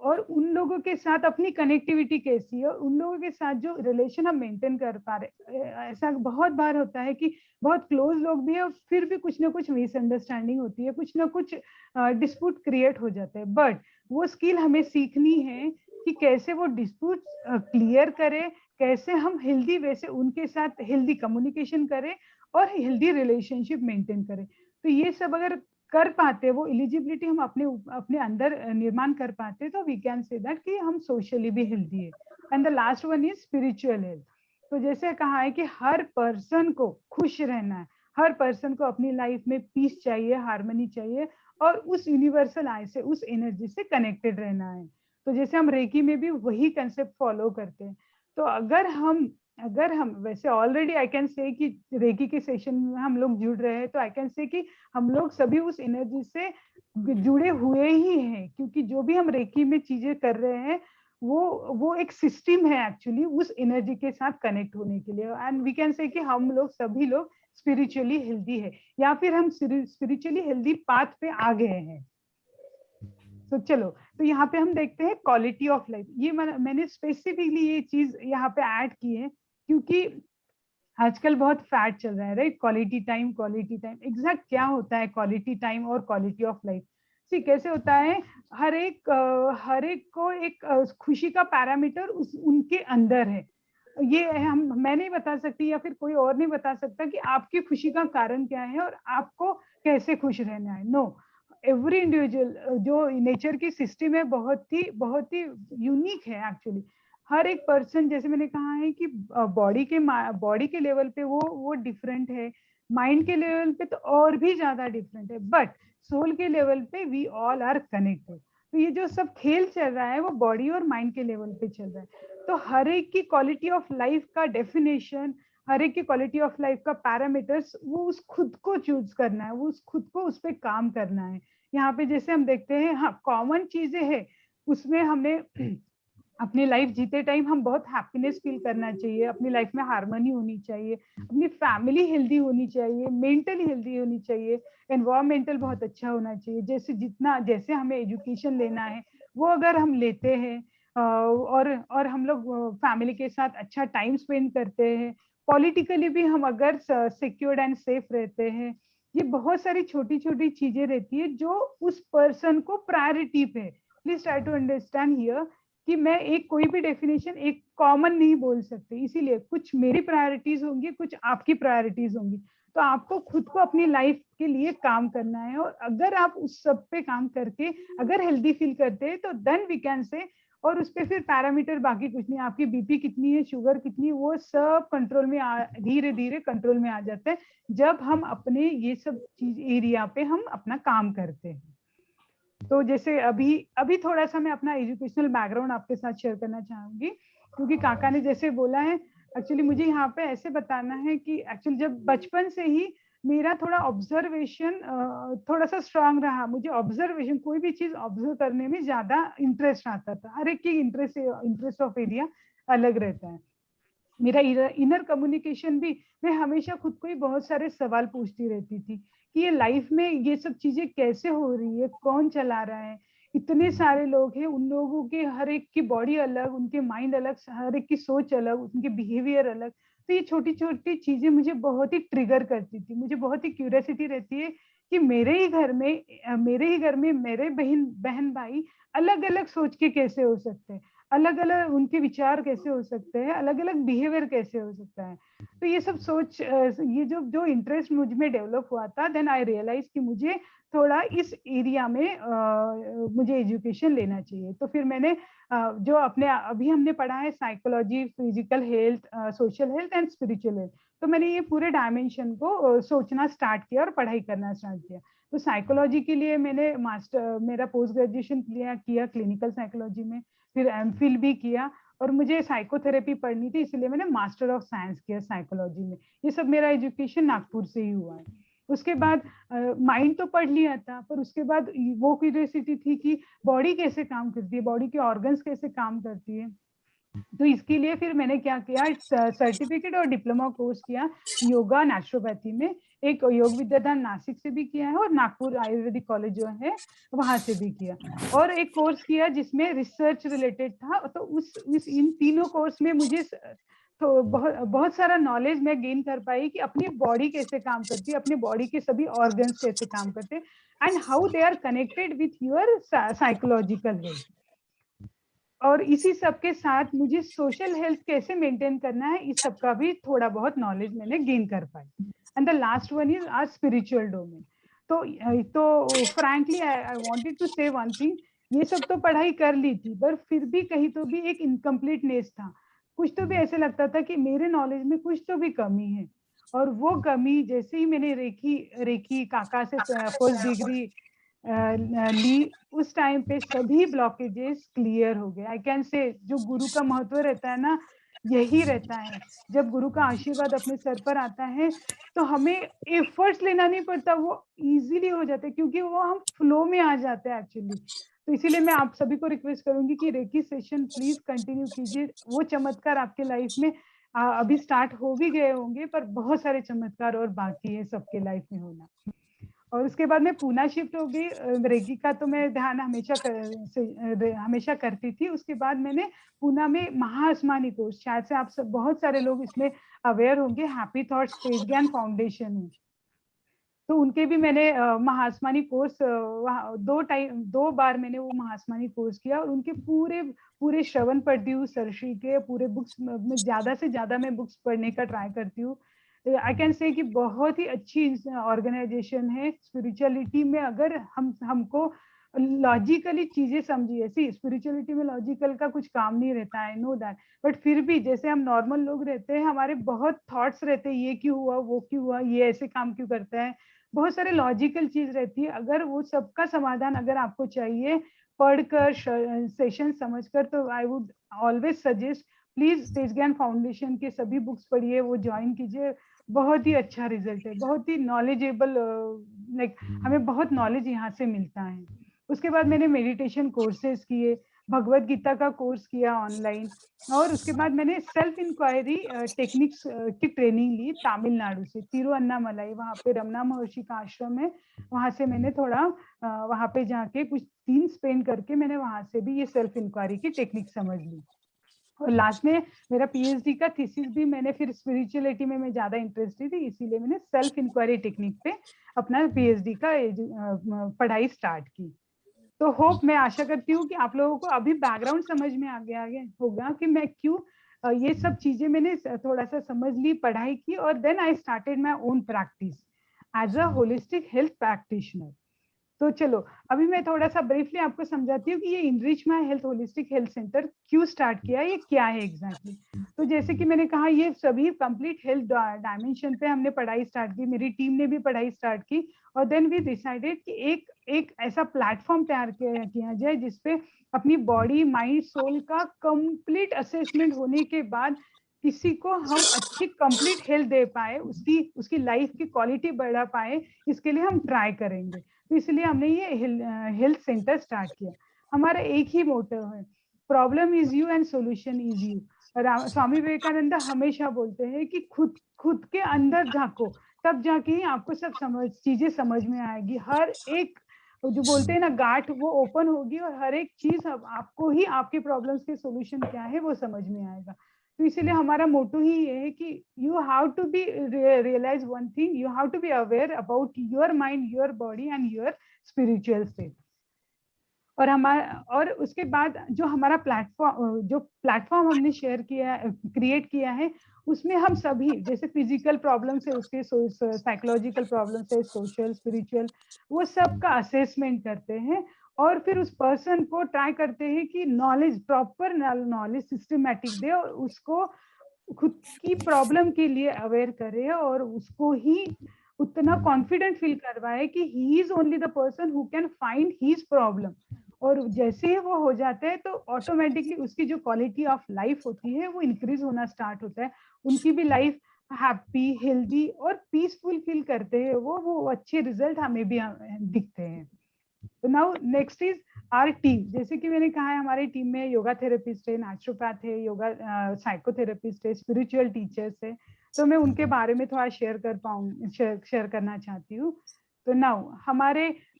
और उन लोगों के साथ अपनी कनेक्टिविटी कैसी है, उन लोगों के साथ जो रिलेशन हम मेंटेन कर पा रहे। ऐसा बहुत बार होता है कि बहुत क्लोज लोग भी है और फिर भी कुछ ना कुछ मिसअंडरस्टैंडिंग होती है, कुछ ना कुछ डिस्प्यूट क्रिएट हो जाते हैं, बट वो स्किल हमें सीखनी है कि कैसे वो डिस्प्यूट क्लियर करें, कैसे हम हेल्दी वे से उनके साथ हेल्दी कम्युनिकेशन करें और हेल्दी रिलेशनशिप मेंटेन करें। तो ये सब अगर कर पाते, वो एलिजिबिलिटी हम अपने अंदर निर्माण कर पाते, तो वी कैन से दैट कि हम सोशली भी हेल्दी है। And the last one is spiritual health. तो जैसे कहा है कि हर पर्सन को खुश रहना है, हर पर्सन को अपनी लाइफ में पीस चाहिए, हार्मनी चाहिए और उस यूनिवर्सल आई से, उस एनर्जी से कनेक्टेड रहना है। तो जैसे हम रेकी में भी वही कंसेप्ट फॉलो करते हैं। तो अगर हम अगर हम वैसे ऑलरेडी आई कैन से कि रेकी के सेशन में हम लोग जुड़ रहे हैं, तो आई कैन से कि हम लोग सभी उस एनर्जी से जुड़े हुए ही हैं, क्योंकि जो भी हम रेकी में चीजें कर रहे हैं वो एक सिस्टम है एक्चुअली उस एनर्जी के साथ कनेक्ट होने के लिए। एंड वी कैन से कि हम लोग सभी लोग स्पिरिचुअली हेल्दी है, या फिर हम स्पिरिचुअली हेल्दी पाथ पे आ गए हैं। तो चलो, तो यहाँ पे हम देखते हैं क्वालिटी ऑफ लाइफ। ये मैंने स्पेसिफिकली ये चीज यहाँ पे ऐड की है क्योंकि आजकल बहुत फैट चल रहा है, right? Quality time, quality time. Exact क्या होता है क्वालिटी टाइम और क्वालिटी ऑफ लाइफ? सी कैसे होता है, हर एक को एक खुशी का पैरामीटर उनके अंदर है। ये मैं नहीं बता सकती या फिर कोई और नहीं बता सकता कि आपकी खुशी का कारण क्या है और आपको कैसे खुश रहना है। नो, एवरी इंडिविजुअल जो नेचर की सिस्टम है बहुत ही यूनिक है एक्चुअली। हर एक पर्सन, जैसे मैंने कहा है कि बॉडी के लेवल पे वो डिफरेंट है, माइंड के लेवल पे तो और भी ज्यादा डिफरेंट है, बट सोल के लेवल पे वी ऑल आर कनेक्टेड। तो ये जो सब खेल चल रहा है वो बॉडी और माइंड के लेवल पे चल रहा है। तो हर एक की क्वालिटी ऑफ लाइफ का डेफिनेशन, हर एक की क्वालिटी ऑफ लाइफ का पैरामीटर्स, वो उस खुद को चूज करना है, वो उस खुद को उस पर काम करना है। यहाँ पे जैसे हम देखते हैं, हाँ कॉमन चीजें हैं उसमें हमने अपनी लाइफ जीते टाइम हम बहुत हैप्पीनेस फील करना चाहिए, अपनी लाइफ में हार्मनी होनी चाहिए, अपनी फैमिली हेल्दी होनी चाहिए, मेंटली हेल्दी होनी चाहिए, एनवायरमेंटल बहुत अच्छा होना चाहिए। जैसे हमें एजुकेशन लेना है वो अगर हम लेते हैं और हम लोग फैमिली के साथ अच्छा टाइम स्पेंड करते हैं, पॉलिटिकली भी हम अगर सिक्योर्ड एंड सेफ रहते हैं, ये बहुत सारी छोटी छोटी चीजें रहती है जो उस पर्सन को प्रायोरिटी पे। Please try to understand here कि मैं एक कोई भी डेफिनेशन एक कॉमन नहीं बोल सकती, इसीलिए कुछ मेरी प्रायोरिटीज होंगी, कुछ आपकी प्रायोरिटीज होंगी। तो आपको खुद को अपनी लाइफ के लिए काम करना है, और अगर आप उस सब पे काम करके अगर हेल्दी फील करते हैं तो देन वी कैन से, और उस पे फिर पैरामीटर बाकी कुछ नहीं, आपकी बीपी कितनी है, शुगर कितनी है, वो सब कंट्रोल में धीरे धीरे कंट्रोल में आ जाते हैं जब हम अपने ये सब चीज एरिया पे हम अपना काम करते हैं। तो जैसे अभी थोड़ा सा मैं अपना एजुकेशनल बैकग्राउंड आपके साथ शेयर करना चाहूंगी, क्योंकि काका ने जैसे बोला है, एक्चुअली मुझे यहाँ पे ऐसे बताना है कि एक्चुअली जब बचपन से ही मेरा थोड़ा ऑब्जर्वेशन थोड़ा सा स्ट्रांग रहा, मुझे ऑब्जर्वेशन कोई भी चीज ऑब्जर्व करने में ज्यादा इंटरेस्ट आता था। हर एक की इंटरेस्ट ऑफ एरिया अलग रहता है। मेरा इनर कम्युनिकेशन भी, मैं हमेशा खुद को ही बहुत सारे सवाल पूछती रहती थी कि ये लाइफ में ये सब चीजें कैसे हो रही है, कौन चला रहा है, इतने सारे लोग हैं, उन लोगों के हर एक की बॉडी अलग, उनके माइंड अलग, हर एक की सोच अलग, उनके बिहेवियर अलग। तो ये छोटी छोटी चीजें मुझे बहुत ही ट्रिगर करती थी, मुझे बहुत ही क्यूरियोसिटी रहती है कि मेरे ही घर में मेरे बहन भाई अलग अलग सोच के कैसे हो सकते हैं, अलग अलग उनके विचार कैसे हो सकते हैं, अलग अलग बिहेवियर कैसे हो सकता है। तो ये सब सोच, ये जो जो इंटरेस्ट मुझ में डेवलप हुआ था, देन आई रियलाइज कि मुझे थोड़ा इस एरिया में मुझे एजुकेशन लेना चाहिए। तो फिर मैंने जो अपने अभी हमने पढ़ा है psychology, physical health, social health and spiritual health, तो मैंने ये पूरे डायमेंशन को सोचना स्टार्ट किया और पढ़ाई करना स्टार्ट किया। तो साइकोलॉजी के लिए मैंने मेरा पोस्ट ग्रेजुएशन किया क्लिनिकल साइकोलॉजी में, फिर एमफिल भी किया, और मुझे साइकोथेरेपी पढ़नी थी, इसलिए मैंने मास्टर ऑफ साइंस किया साइकोलॉजी में। ये सब मेरा एजुकेशन नागपुर से ही हुआ है। उसके बाद माइंड तो पढ़ लिया था, पर उसके बाद वो क्यूरियोसिटी थी कि बॉडी कैसे काम करती है, बॉडी के ऑर्गन्स कैसे काम करती है। तो इसके लिए फिर मैंने क्या किया, सर्टिफिकेट और डिप्लोमा कोर्स किया योगा नेचुरोपैथी में। एक योग विद्याधाम नासिक से भी किया है, और नागपुर आयुर्वेदिक कॉलेज जो है वहां से भी किया, और एक कोर्स किया जिसमें रिसर्च रिलेटेड था। तो इन तीनों कोर्स में मुझे तो बहुत सारा नॉलेज मैं गेन कर पाई कि अपनी बॉडी कैसे काम करती है, अपनी बॉडी के सभी ऑर्गन्स कैसे काम करते हैं, and how they are connected with your psychological health. और इसी सब के साथ मुझे सोशल हेल्थ कैसे मेंटेन करना है, इस सब का भी थोड़ा बहुत नॉलेज मैंने गेन कर पाई। And the last one is our spiritual domain. तो frankly I wanted to say one thing, ये सब तो पढ़ाई कर ली थी, पर फिर भी कहीं तो भी एक इनकम्प्लीटनेस था, कुछ तो भी ऐसे लगता था कि मेरे नॉलेज में कुछ तो भी कमी है। और वो कमी, जैसे ही मैंने रेखी काका से फर्स्ट डिग्री ली, उस टाइम पे सभी ब्लॉकेजेस क्लियर हो गए। आई कैन से जो गुरु का महत्व रहता है ना, यही रहता है। जब गुरु का आशीर्वाद अपने सर पर आता है तो हमें एफर्ट्स लेना नहीं पड़ता, वो इजीली हो जाता है क्योंकि वो हम फ्लो में आ जाते हैं एक्चुअली। तो इसीलिए मैं आप सभी को रिक्वेस्ट करूंगी कि रेकी सेशन प्लीज कंटिन्यू कीजिए। वो चमत्कार आपके लाइफ में अभी स्टार्ट हो भी गए होंगे, पर बहुत सारे चमत्कार और बाकी है सबके लाइफ में होना। और उसके बाद मैं पूना शिफ्ट हो गई। रेकी का तो मैं ध्यान हमेशा करती थी। उसके बाद मैंने पूना में महाआसमानी कोर्स, शायद से आप सब बहुत सारे लोग इसमें अवेयर होंगे, हैप्पी थॉट्स तेज ज्ञान फाउंडेशन है। तो उनके भी मैंने महाआसमानी कोर्स दो बार मैंने वो महाआसमानी कोर्स किया, और उनके पूरे पूरे श्रवण पढ़ती हूँ, सरशी के पूरे बुक्स में ज्यादा से ज्यादा मैं बुक्स पढ़ने का ट्राई करती हूँ। आई कैन से कि बहुत ही अच्छी ऑर्गेनाइजेशन है स्पिरिचुअलिटी में। अगर हमको लॉजिकली चीजें समझिए, सी स्पिरिचुअलिटी में लॉजिकल का कुछ काम नहीं रहता है, नो दैट, बट फिर भी जैसे हम नॉर्मल लोग रहते हैं, हमारे बहुत थॉट्स रहते हैं, ये क्यों हुआ, वो क्यों हुआ, ये ऐसे काम क्यों करता है, बहुत सारे लॉजिकल चीज रहती है। अगर वो सबका समाधान अगर आपको चाहिए पढ़कर सेशन समझकर, तो I would always suggest please Tej Gyan foundation के सभी बुक्स पढ़िए, वो ज्वाइन कीजिए। बहुत ही अच्छा रिजल्ट है, बहुत ही नॉलेजेबल, लाइक हमें बहुत नॉलेज यहाँ से मिलता है। उसके बाद मैंने मेडिटेशन कोर्सेज किए, भगवत गीता का कोर्स किया ऑनलाइन, और उसके बाद मैंने सेल्फ इंक्वायरी टेक्निक्स की ट्रेनिंग ली तमिलनाडु से, तिरुअन्नामलाई, वहाँ पे रमना महर्षि का आश्रम है, वहां से मैंने थोड़ा वहां पे जाके कुछ दिन स्पेंड करके मैंने वहां से भी ये सेल्फ इंक्वायरी की टेक्निक समझ ली। और लास्ट में मेरा पीएचडी का थीसिस भी मैंने फिर स्पिरिचुअलिटी में मैं ज्यादा इंटरेस्टेड थी, इसीलिए मैंने सेल्फ इंक्वायरी टेक्निक पे अपना पीएचडी का पढ़ाई स्टार्ट की। तो होप, मैं आशा करती हूँ कि आप लोगों को अभी बैकग्राउंड समझ में आ गया होगा कि मैं क्यों ये सब चीजें मैंने थोड़ा सा समझ ली, पढ़ाई की, और then I started my own practice as a holistic health practitioner. तो चलो अभी मैं थोड़ा सा ब्रीफली आपको समझाती हूँ कि ये enrich my health holistic health centre क्यों स्टार्ट किया, ये क्या है एग्जैक्टली। तो जैसे कि मैंने कहा, ये सभी कंप्लीट हेल्थ डायमेंशन पे हमने पढ़ाई स्टार्ट की, मेरी टीम ने भी पढ़ाई स्टार्ट की, और देन वी डिसाइडेड कि एक ऐसा प्लेटफॉर्म तैयार किया जाए जिसपे अपनी बॉडी माइंड सोल का कंप्लीट असेसमेंट होने के बाद किसी को हम अच्छी कंप्लीट हेल्थ दे पाए, उसकी लाइफ की क्वालिटी बढ़ा पाए, इसके लिए हम ट्राई करेंगे। तो इसलिए हमने ये हेल्थ सेंटर स्टार्ट किया। हमारा एक ही मोटो है, problem is you and solution is you. Swami Vivekananda हमेशा बोलते हैं कि खुद के अंदर झांको, तब जाके ही आपको सब चीजें समझ में आएगी। हर एक जो बोलते हैं ना गांठ, वो ओपन होगी, और हर एक चीज आपको ही आपके प्रॉब्लम्स के सॉल्यूशन क्या है वो समझ में आएगा। तो इसीलिए हमारा मोटो ही ये है कि you have to be realize one thing, you have to be aware about your mind, your body and your spiritual state. और उसके बाद जो हमारा प्लेटफॉर्म हमने शेयर किया, क्रिएट किया है, उसमें हम सभी, जैसे फिजिकल प्रॉब्लम से उसके साइकोलॉजिकल प्रॉब्लम से सोशल स्पिरिचुअल, वो सब का असेसमेंट करते हैं, और फिर उस पर्सन को ट्राई करते हैं कि नॉलेज, प्रॉपर नॉलेज सिस्टमेटिक दे, और उसको खुद की प्रॉब्लम के लिए अवेयर करे, और उसको ही उतना कॉन्फिडेंट फील करवाए कि he is only the person who can find his problem. और जैसे ही वो हो जाता है तो ऑटोमेटिकली उसकी जो क्वालिटी ऑफ लाइफ होती है वो इंक्रीज होना स्टार्ट होता है, उनकी भी लाइफ हैप्पी, हेल्दी और पीसफुल फील करते हैं वो अच्छे रिजल्ट हमें भी दिखते हैं। तो now next is our team. जैसे कि मैंने कहा है, हमारी टीम में योगा थेरेपिस्ट है, नेचुरोपैथ है, योगा साइकोथेरेपिस्ट है, स्पिरिचुअल टीचर्स है। तो मैं उनके बारे में थोड़ा शेयर करना चाहती हूँ। तो नाउ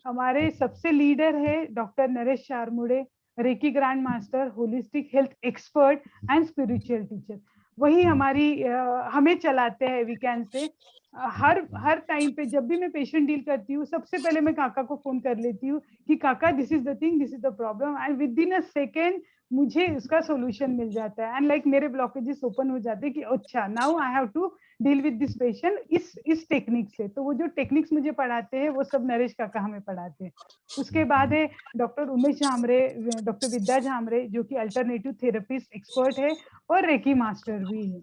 हमारे सबसे लीडर है doctor Naresh Charmude, reiki grand master, holistic health expert and spiritual teacher. वही हमें चलाते हैं, वी कैन से। हर टाइम पे जब भी मैं पेशेंट डील करती हूँ, सबसे पहले मैं काका को फोन कर लेती हूँ कि काका this is the thing, this is the problem, and within a second मुझे उसका सोल्यूशन मिल जाता है। एंड लाइक मेरे ब्लॉकेजेस ओपन हो जाते हैं कि अच्छा now I have to deal with this patient इस टेक्निक से। तो वो जो टेक्निक्स मुझे पढ़ाते हैं वो सब नरेश काका हमें पढ़ाते हैं। उसके बाद है डॉक्टर उमेश झामरे, डॉक्टर विद्या झामरे, जो कि अल्टरनेटिव थेरेपिस्ट एक्सपर्ट है और रेकी मास्टर भी है,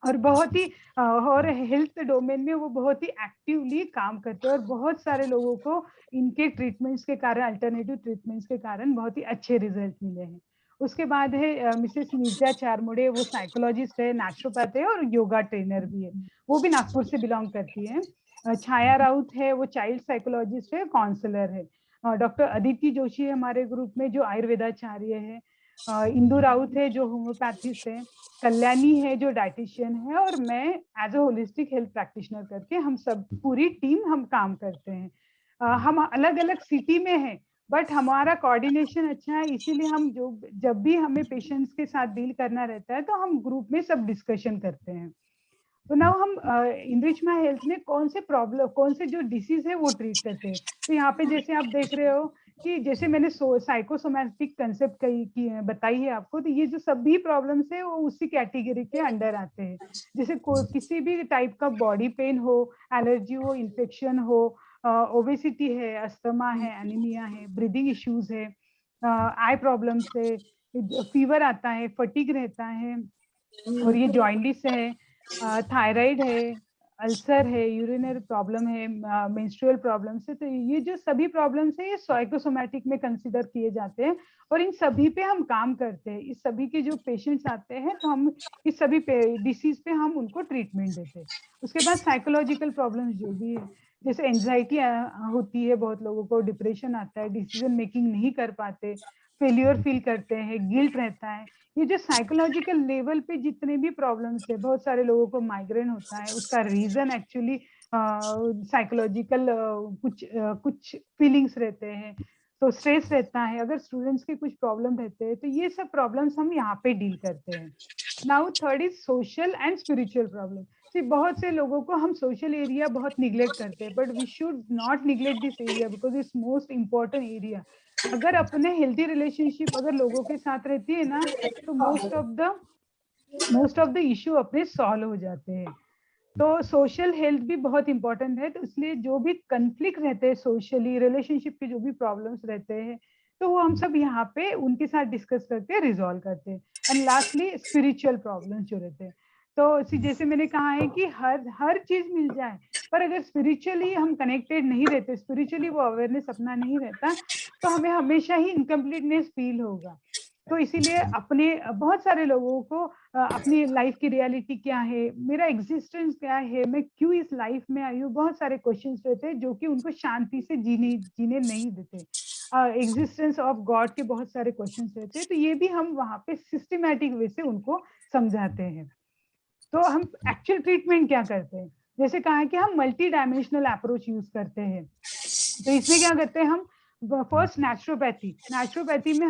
और बहुत ही और हेल्थ डोमेन में वो बहुत ही एक्टिवली काम करते हैं, और बहुत सारे लोगों को इनके ट्रीटमेंट्स के कारण, अल्टरनेटिव ट्रीटमेंट्स के कारण बहुत ही अच्छे रिजल्ट मिले हैं। उसके बाद है मिसेस मिर्जा चारमुड़े, वो साइकोलॉजिस्ट है, नेचुरोपैथ है और योगा ट्रेनर भी है, वो भी नागपुर से बिलोंग करती है। छाया राउत है, वो चाइल्ड साइकोलॉजिस्ट है, काउंसलर है। डॉक्टर अदिति जोशी है हमारे ग्रुप में, जो आयुर्वेदाचार्य है। इंदु राउत है, जो होम्योपैथिस्ट है। कल्याणी है, जो डाइटिशियन है, और मैं as a holistic health practitioner करके हम सब पूरी टीम हम काम करते हैं। हम अलग अलग सिटी में हैं, बट हमारा कोऑर्डिनेशन अच्छा है, इसीलिए हम जब भी हमें पेशेंट्स के साथ डील करना रहता है तो हम ग्रुप में सब डिस्कशन करते हैं। तो नाउ हम इनरिच माय हेल्थ में कौन से जो डिसीज है वो ट्रीट करते हैं। तो यहाँ पे जैसे आप देख रहे हो कि जैसे मैंने साइकोसोमैटिक कंसेप्ट बताई है आपको, तो ये जो सभी प्रॉब्लम्स है वो उसी कैटेगरी के अंडर आते हैं। जैसे किसी भी टाइप का बॉडी पेन हो, एलर्जी हो, इन्फेक्शन हो, ओबेसिटी है, अस्थमा है, एनीमिया है, ब्रीदिंग इश्यूज है, आई प्रॉब्लम्स है, फीवर आता है, फटीग रहता है, और ये जॉइंटिस है, थायराइड है, अल्सर है, यूरिनरी प्रॉब्लम है, मेंस्ट्रुअल प्रॉब्लम्स है। तो ये जो सभी प्रॉब्लम्स है ये साइकोसोमैटिक में कंसीडर किए जाते हैं, और इन सभी पे हम काम करते हैं। इस सभी के जो पेशेंट्स आते हैं तो हम इस सभी डिसीज पे हम उनको ट्रीटमेंट देते हैं। उसके बाद साइकोलॉजिकल प्रॉब्लम्स जो भी है, जैसे एंजाइटी होती है, बहुत लोगों को डिप्रेशन आता है, डिसीजन मेकिंग नहीं कर पाते, फेल्यूर फील करते हैं, गिल्ट रहता है। ये जो साइकोलॉजिकल लेवल पे जितने भी प्रॉब्लम्स है, बहुत सारे लोगों को माइग्रेन होता है, उसका रीजन एक्चुअली साइकोलॉजिकल कुछ फीलिंग्स रहते हैं, तो स्ट्रेस रहता है, अगर स्टूडेंट्स के कुछ प्रॉब्लम रहते हैं, तो ये सब प्रॉब्लम्स हम यहाँ पे डील करते हैं। Now third is social and spiritual problem. बहुत से लोगों को हम सोशल एरिया बहुत निग्लेक्ट करते हैं, but we should not neglect this area because it's most important area. अगर अपने हेल्थी रिलेशनशिप अगर लोगों के साथ रहती है ना, तो मोस्ट ऑफ द इश्यू अपने सॉल्व हो जाते हैं। तो सोशल हेल्थ भी बहुत इंपॉर्टेंट है, तो इसलिए जो भी कन्फ्लिक्ट रहते हैं सोशली, रिलेशनशिप के जो भी प्रॉब्लम्स रहते हैं, तो वो हम सब यहाँ पे उनके साथ डिस्कस करके रिजॉल्व करते हैं। एंड लास्टली स्पिरिचुअल प्रॉब्लम्स जो रहते हैं, तो जैसे मैंने कहा है कि हर चीज मिल जाए, पर अगर स्पिरिचुअली हम कनेक्टेड नहीं रहते, स्पिरिचुअली वो अवेयरनेस अपना नहीं रहता, तो हमें हमेशा ही इनकम्प्लीटनेस फील होगा। तो इसीलिए अपने बहुत सारे लोगों को अपनी लाइफ की रियलिटी क्या है, मेरा एग्जिस्टेंस क्या है, मैं क्यों इस लाइफ में आई हूँ, बहुत सारे क्वेश्चंस रहते हैं जो कि उनको शांति से जीने नहीं देते। एग्जिस्टेंस ऑफ गॉड के बहुत सारे क्वेश्चंस रहते हैं, तो ये भी हम वहाँ पे सिस्टमैटिक वे से उनको समझाते हैं। तो हम एक्चुअल ट्रीटमेंट क्या करते हैं, जैसे कहा है कि हम मल्टी डायमेंशनल अप्रोच यूज करते हैं। तो इसमें क्या करते हैं हम, फर्स्ट नेचुरोपैथी में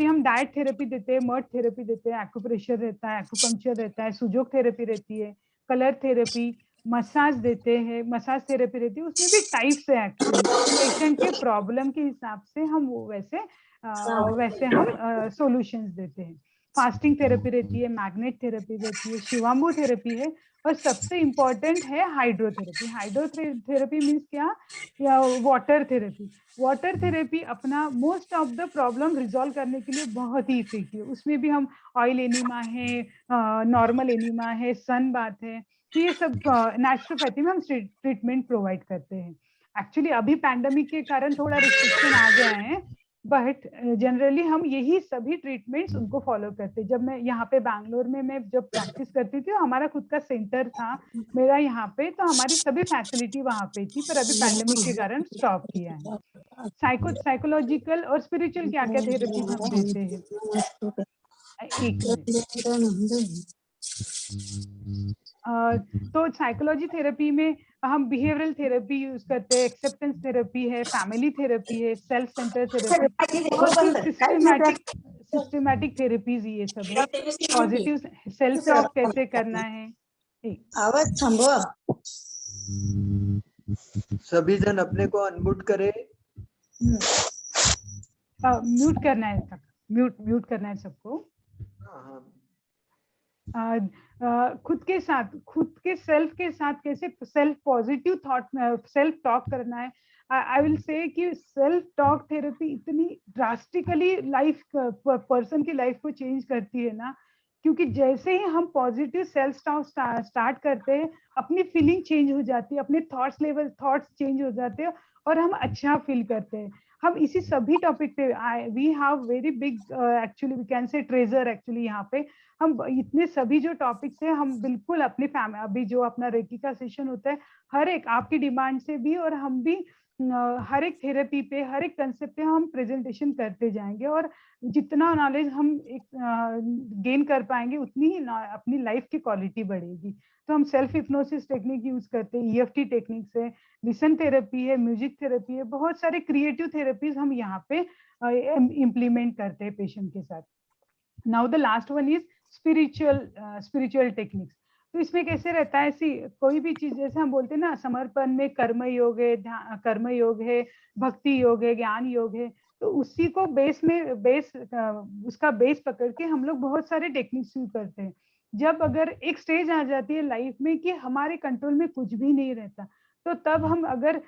हम डाइट थेरेपी देते हैं, मड थेरेपी देते हैं, एक्यूप्रेशर रहता है, एक्यूपंक्चर रहता है, सुजोग थेरेपी रहती है, कलर थेरेपी, मसाज देते हैं, मसाज थेरेपी रहती है। उसमें भी टाइप्स है एक्चुअली, पेशेंट के प्रॉब्लम के हिसाब से हम वो वैसे हम सॉल्यूशंस देते हैं। फास्टिंग थेरेपी रहती है, मैग्नेट थेरेपी रहती है, शिवाम्बू थेरेपी है, और सबसे इम्पोर्टेंट है हाइड्रोथेरेपी। हाइड्रोथेरेपी मीन्स क्या, या वाटर थेरेपी अपना most of the problem resolve करने के लिए बहुत ही इफेक्टिव। उसमें भी हम ऑयल एनीमा है, नॉर्मल एनीमा है, सन बाथ है, तो ये सब नेचुरोपैथी में हम ट्रीटमेंट प्रोवाइड करते हैं। एक्चुअली अभी पैंडेमिक के कारण थोड़ा रिस्ट्रिक्शन आ गया है, बट जनरली हम यही सभी ट्रीटमेंट्स उनको फॉलो करते हैं। जब मैं यहाँ पे बैंगलोर में मैं जब प्रैक्टिस करती थी, हमारा खुद का सेंटर था मेरा यहाँ पे, तो हमारी सभी फैसिलिटी वहाँ पे थी, पर अभी पैंडेमिक के कारण स्टॉप किया है। साइकोलॉजिकल और स्पिरिचुअल क्या क्या थेरेपीज हम देते हैं, एक मिनट। तो साइकोलॉजी थेरेपी में हम बिहेवियरल थेरेपी यूज करते हैं, एक्सेप्टेंस थेरेपी है, फैमिली थेरेपी है, सेल्फ सेंटर थेरेपी, और फिर सिस्टमैटिक थेरेपीज ये सब है। पॉजिटिव सेल्फ टॉक कैसे करना है, आवाज थांबवा। सभी जन अपने को अनम्यूट करे, म्यूट करना है, म्यूट करना है सबको। खुद के सेल्फ के साथ कैसे self positive thought, self talk करना है। आई विल से कि सेल्फ टॉक थेरेपी इतनी ड्रास्टिकली पर्सन की लाइफ को चेंज करती है ना, क्योंकि जैसे ही हम पॉजिटिव सेल्फ टॉक स्टार्ट करते हैं, अपनी फीलिंग चेंज हो जाती है, अपने थॉट्स चेंज हो जाते हैं, और हम अच्छा फील करते हैं। हम इसी सभी टॉपिक पे we have very big actually we can say treasure actually यहाँ पे हम इतने सभी जो टॉपिक्स है हम बिल्कुल अपने फैमिली अभी जो अपना रेकी का सेशन होता है हर एक आपकी डिमांड से भी और हम भी हर एक थेरेपी पे हर एक कंसेप्ट पे हम प्रेजेंटेशन करते जाएंगे और जितना नॉलेज हम एक गेन कर पाएंगे उतनी ही अपनी लाइफ की क्वालिटी बढ़ेगी। तो हम सेल्फ हिप्नोसिस टेक्निक यूज करते हैं, ईएफटी टेक्निक्स है, लिसन थेरेपी है, म्यूजिक थेरेपी है, बहुत सारे क्रिएटिव थेरेपीज हम यहाँ पे इम्प्लीमेंट करते हैं पेशेंट के साथ। Now the last one is spiritual techniques. तो इसमें कैसे रहता है, ऐसी कोई भी चीज जैसे हम बोलते हैं ना समर्पण में कर्म योग है, कर्म योग है, भक्ति योग है, ज्ञान योग है, तो उसी को उसका बेस पकड़ के हम लोग बहुत सारे टेक्निक्स यूज करते हैं। जब अगर एक स्टेज आ जाती है लाइफ में कि हमारे कंट्रोल में कुछ भी नहीं रहता, तो तब हम अगर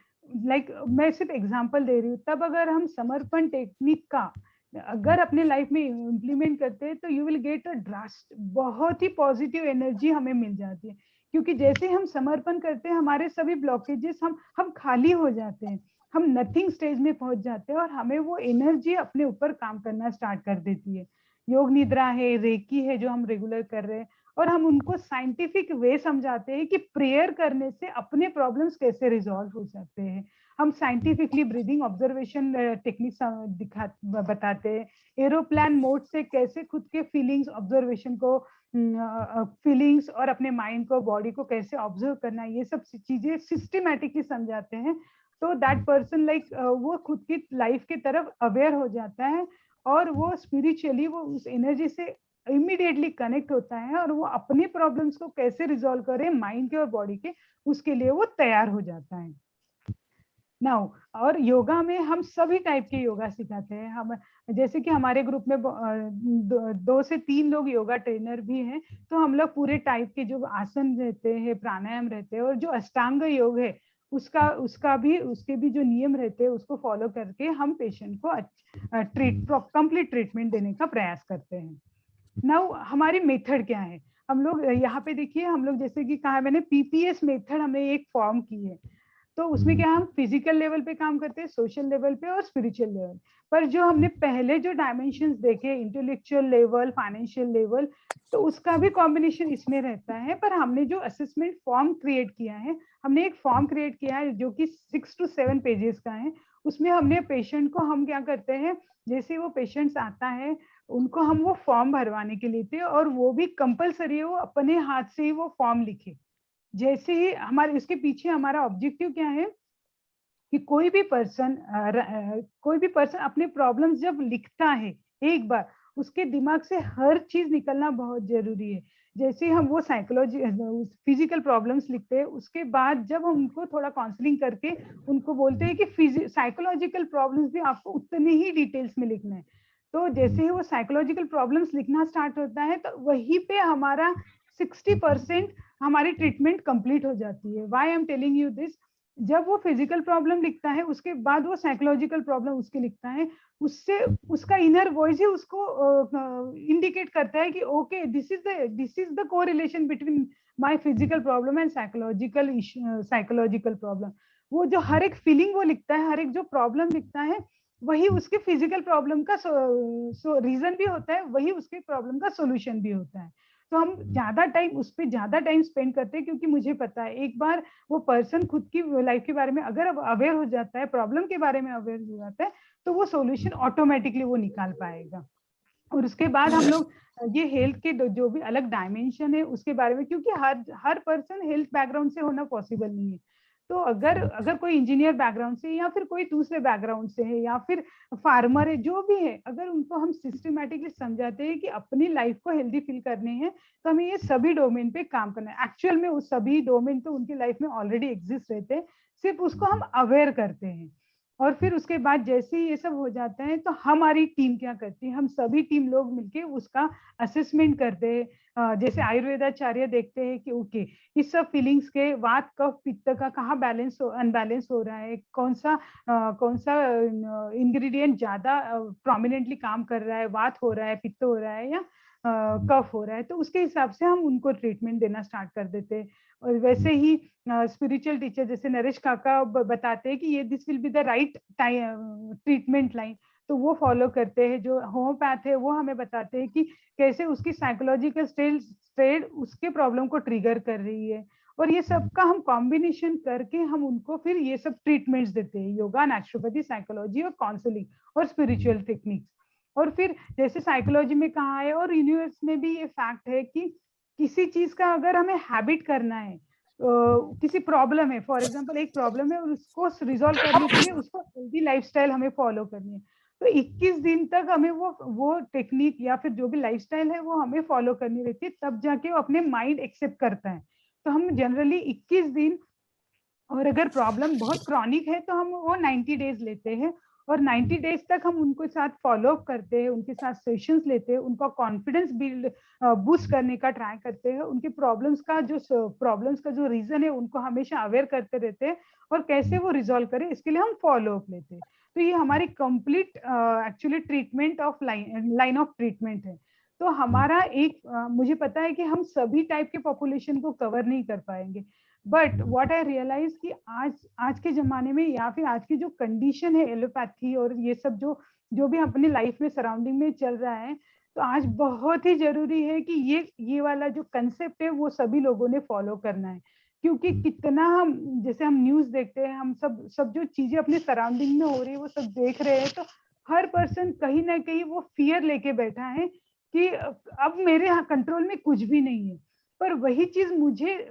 मैं सिर्फ एग्जांपल दे रही हूँ, तब अगर हम समर्पण टेक्निक का अगर अपने लाइफ में इम्प्लीमेंट करते हैं तो यू विल गेट अ ड्रास्ट, बहुत ही पॉजिटिव एनर्जी हमें मिल जाती है। क्योंकि जैसे हम समर्पण करते हैं हमारे सभी ब्लॉकेजेस हम खाली हो जाते हैं, हम नथिंग स्टेज में पहुंच जाते हैं और हमें वो एनर्जी अपने ऊपर काम करना स्टार्ट कर देती है। योग निद्रा है, रेकी है जो हम रेगुलर कर रहे हैं, और हम उनको साइंटिफिक वे समझाते हैं कि प्रेयर करने से अपने प्रॉब्लम्स कैसे रिजॉल्व हो सकते हैं। हम साइंटिफिकली ब्रीदिंग ऑब्जर्वेशन टेक्निक्स बताते हैं, एरोप्लेन मोड से कैसे खुद के फीलिंग्स ऑब्जर्वेशन को फीलिंग्स और अपने माइंड को बॉडी को कैसे ऑब्जर्व करना है, ये सब चीजें सिस्टमेटिकली समझाते हैं। तो दैट पर्सन वो खुद की लाइफ की तरफ अवेयर हो जाता है और वो स्पिरिचुअली वो उस एनर्जी से इमीडिएटली कनेक्ट होता है और वो अपने प्रॉब्लम्स को कैसे रिजॉल्व करे माइंड के और बॉडी के, उसके लिए वो तैयार हो जाता है। नाउ और योगा में हम सभी टाइप के योगा सिखाते हैं। हम जैसे कि हमारे ग्रुप में 2 से 3 लोग योगा ट्रेनर भी हैं, तो हम लोग पूरे टाइप के जो आसन रहते हैं, प्राणायाम रहते हैं और जो अष्टांग योग है उसके भी जो नियम रहते हैं उसको फॉलो करके हम पेशेंट को कंप्लीट ट्रीटमेंट देने का प्रयास करते हैं। नाउ हमारी मेथड क्या है, हम लोग यहाँ पे देखिए, हम लोग जैसे कि कहा मैंने पीपीएस मेथड हमने एक फॉर्म की है। तो उसमें क्या हम फिजिकल लेवल पे काम करते हैं, सोशल लेवल पे और स्पिरिचुअल लेवल पर। जो हमने पहले जो डायमेंशंस देखे, इंटेलेक्चुअल लेवल, फाइनेंशियल लेवल, तो उसका भी कॉम्बिनेशन इसमें रहता है। पर हमने जो असेसमेंट फॉर्म क्रिएट किया है, हमने एक फॉर्म क्रिएट किया है जो कि 6 to 7 पेजेस का है। उसमें हमने पेशेंट को हम क्या करते हैं, जैसे वो पेशेंट्स आता है उनको हम वो फॉर्म भरवाने के लिए थे और वो भी कंपलसरी है वो अपने हाथ से ही वो फॉर्म लिखे। जैसे ही हमारे इसके पीछे हमारा ऑब्जेक्टिव क्या है कि कोई भी पर्सन अपने प्रॉब्लम्स जब लिखता है एक बार, उसके दिमाग से हर चीज निकलना बहुत जरूरी है। जैसे हम वो फिजिकल प्रॉब्लम्स लिखते हैं, उसके बाद जब हम उनको थोड़ा काउंसलिंग करके उनको बोलते हैं कि साइकोलॉजिकल प्रॉब्लम्स भी आपको उतने ही डिटेल्स में लिखना है। तो जैसे ही वो साइकोलॉजिकल प्रॉब्लम्स लिखना स्टार्ट होता है तो वहीं पे हमारा 60% हमारी ट्रीटमेंट कंप्लीट हो जाती है। Why I am telling you this, जब वो फिजिकल प्रॉब्लम लिखता है उसके बाद वो साइकोलॉजिकल प्रॉब्लम उसके लिखता है, उससे उसका इनर वॉइस ही उसको इंडिकेट करता है कि okay this is the correlation between my physical problem and psychological problem. वो जो हर एक फीलिंग वो लिखता है, हर एक जो प्रॉब्लम लिखता है, वही उसके फिजिकल प्रॉब्लम का रीजन भी होता है, वही उसके प्रॉब्लम का सोल्यूशन भी होता है। तो हम ज्यादा टाइम स्पेंड करते हैं, क्योंकि मुझे पता है एक बार वो पर्सन खुद की लाइफ के बारे में अगर अवेयर हो जाता है, प्रॉब्लम के बारे में अवेयर हो जाता है, तो वो सॉल्यूशन ऑटोमेटिकली वो निकाल पाएगा। और उसके बाद हम लोग ये हेल्थ के जो भी अलग डायमेंशन है उसके बारे में, क्योंकि हर पर्सन हेल्थ बैकग्राउंड से होना पॉसिबल नहीं है। तो अगर कोई इंजीनियर बैकग्राउंड से या फिर कोई दूसरे बैकग्राउंड से है या फिर फार्मर है, जो भी है, अगर उनको हम सिस्टमेटिकली समझाते हैं कि अपनी लाइफ को हेल्दी फील करने हैं, तो हमें ये सभी डोमेन पे काम करना है। एक्चुअल में वो सभी डोमेन तो उनकी लाइफ में ऑलरेडी एग्जिस्ट रहते हैं, सिर्फ उसको हम अवेयर करते हैं। और फिर उसके बाद जैसे ही ये सब हो जाता है तो हमारी टीम क्या करती है, हम सभी टीम लोग मिलके उसका असेसमेंट करते हैं। जैसे आयुर्वेदाचार्य देखते हैं कि ओके इस सब फीलिंग्स के वात कफ पित्त का कहाँ अनबैलेंस हो रहा है, कौन सा इंग्रेडिएंट ज्यादा प्रोमिनेंटली काम कर रहा है, वात हो रहा है, पित्त हो रहा है, या कफ हो रहा है, तो उसके हिसाब से हम उनको ट्रीटमेंट देना स्टार्ट कर देते हैं। और वैसे ही स्पिरिचुअल टीचर जैसे नरेश काका बताते हैं कि ये this will be the right treatment line, तो वो फॉलो करते हैं। जो होम्योपैथ है वो हमें बताते हैं कि कैसे उसकी साइकोलॉजिकल स्टेट उसके प्रॉब्लम को ट्रिगर कर रही है, और ये सब का हम कॉम्बिनेशन करके हम उनको फिर ये सब ट्रीटमेंट्स देते हैं, योगा, नेचुरोपैथी, साइकोलॉजी और काउंसलिंग और स्पिरिचुअल टेक्निक्स। और फिर जैसे साइकोलॉजी में कहा है और यूनिवर्स में भी ये फैक्ट है कि किसी चीज का अगर हमें हैबिट करना है, किसी प्रॉब्लम है, फॉर एग्जांपल एक प्रॉब्लम है और उसको रिजॉल्व करने के लिए उसको हेल्दी लाइफस्टाइल हमें फॉलो करनी है, तो 21 दिन तक हमें वो टेक्निक या फिर जो भी लाइफस्टाइल है वो हमें फॉलो करनी रहती है, तब जाके वो अपने माइंड एक्सेप्ट करता है। तो हम जनरली 21 दिन, और अगर प्रॉब्लम बहुत क्रॉनिक है तो हम वो 90 डेज लेते हैं, और 90 डेज तक हम उनके साथ फॉलो अप करते हैं, उनके साथ सेशंस लेते हैं, उनका कॉन्फिडेंस बिल्ड बूस्ट करने का ट्राई करते हैं, उनके प्रॉब्लम्स का जो रीजन है उनको हमेशा अवेयर करते रहते हैं, और कैसे वो रिजॉल्व करें इसके लिए हम फॉलो अप लेते हैं। तो ये हमारी complete actually treatment of line of treatment है। तो हमारा एक मुझे पता है कि हम सभी टाइप के पॉपुलेशन को कवर नहीं कर पाएंगे, बट व्हाट आई रियलाइज कि आज के जमाने में या फिर आज की जो कंडीशन है एलोपैथी और ये सब जो भी अपनी लाइफ में सराउंडिंग में चल रहा है, तो आज बहुत ही जरूरी है कि ये वाला जो कंसेप्ट है वो सभी लोगों ने फॉलो करना है। क्योंकि कितना हम जैसे हम न्यूज देखते हैं, हम सब जो चीजें अपने सराउंडिंग में हो रही है वो सब देख रहे हैं, तो हर पर्सन कहीं ना कहीं वो फियर लेके बैठा है कि अब मेरे यहाँ कंट्रोल में कुछ भी नहीं है। पर वही चीज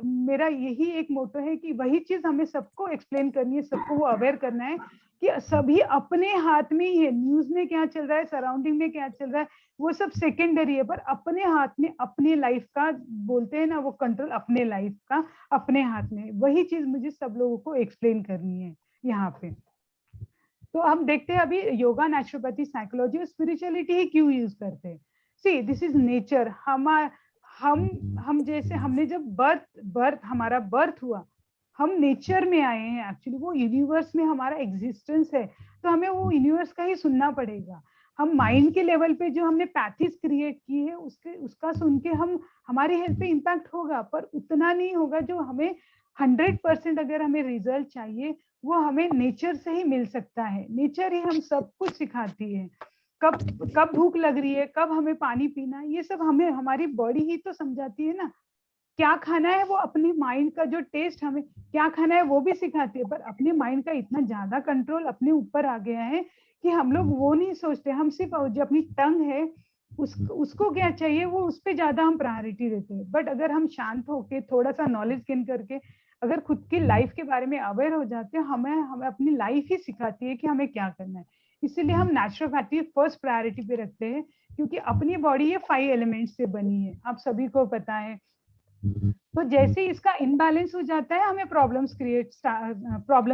मेरा यही एक मोटो है कि वही चीज हमें सबको एक्सप्लेन करनी है, सबको वो अवेयर करना है कि सभी अपने हाथ में ही है। न्यूज में क्या चल रहा है, सराउंडिंग में क्या चल रहा है, वो सब सेकेंडरी है, पर अपने हाथ में अपने लाइफ का, बोलते हैं ना, वो कंट्रोल अपने लाइफ का अपने हाथ में। वही चीज मुझे सब लोगों को एक्सप्लेन करनी है यहाँ पे। तो हम देखते हैं अभी योगा, नेचुरोपैथी, साइकोलॉजी और स्पिरिचुअलिटी ही क्यों यूज करते हैं। See this is nature. हम जैसे हमने जब हमारा बर्थ हुआ, हम नेचर में आए हैं एक्चुअली, वो यूनिवर्स में हमारा एग्जिस्टेंस है, तो हमें वो यूनिवर्स का ही सुनना पड़ेगा। हम माइंड के लेवल पे जो हमने पैथीज क्रिएट की है उसका सुन के हमारी हेल्थ पे इम्पैक्ट होगा, पर उतना नहीं होगा जो हमें 100% अगर हमें रिजल्ट चाहिए वो हमें नेचर से ही मिल सकता है। नेचर ही हम सब कुछ सिखाती है, कब भूख लग रही है, कब हमें पानी पीना है, ये सब हमें हमारी बॉडी ही तो समझाती है ना। क्या खाना है वो अपनी माइंड का जो टेस्ट हमें क्या खाना है वो भी सिखाती है, पर अपने माइंड का इतना ज्यादा कंट्रोल अपने ऊपर आ गया है कि हम लोग वो नहीं सोचते। हम सिर्फ जो अपनी टंग है उसको क्या चाहिए वो उस पर ज्यादा हम प्रायोरिटी देते हैं। बट अगर हम शांत होके थोड़ा सा नॉलेज गेन करके अगर खुद की लाइफ के बारे में अवेयर हो जाते हैं, हमें अपनी लाइफ ही सिखाती है कि हमें क्या करना है। इसीलिए हम नेचुरोपैथी फर्स्ट प्रायोरिटी पे रखते हैं, क्योंकि अपनी बॉडी ये 5 एलिमेंट्स से बनी है, आप सभी को पता है। तो जैसे ही इसका इनबैलेंस हो जाता है हमें प्रॉब्लम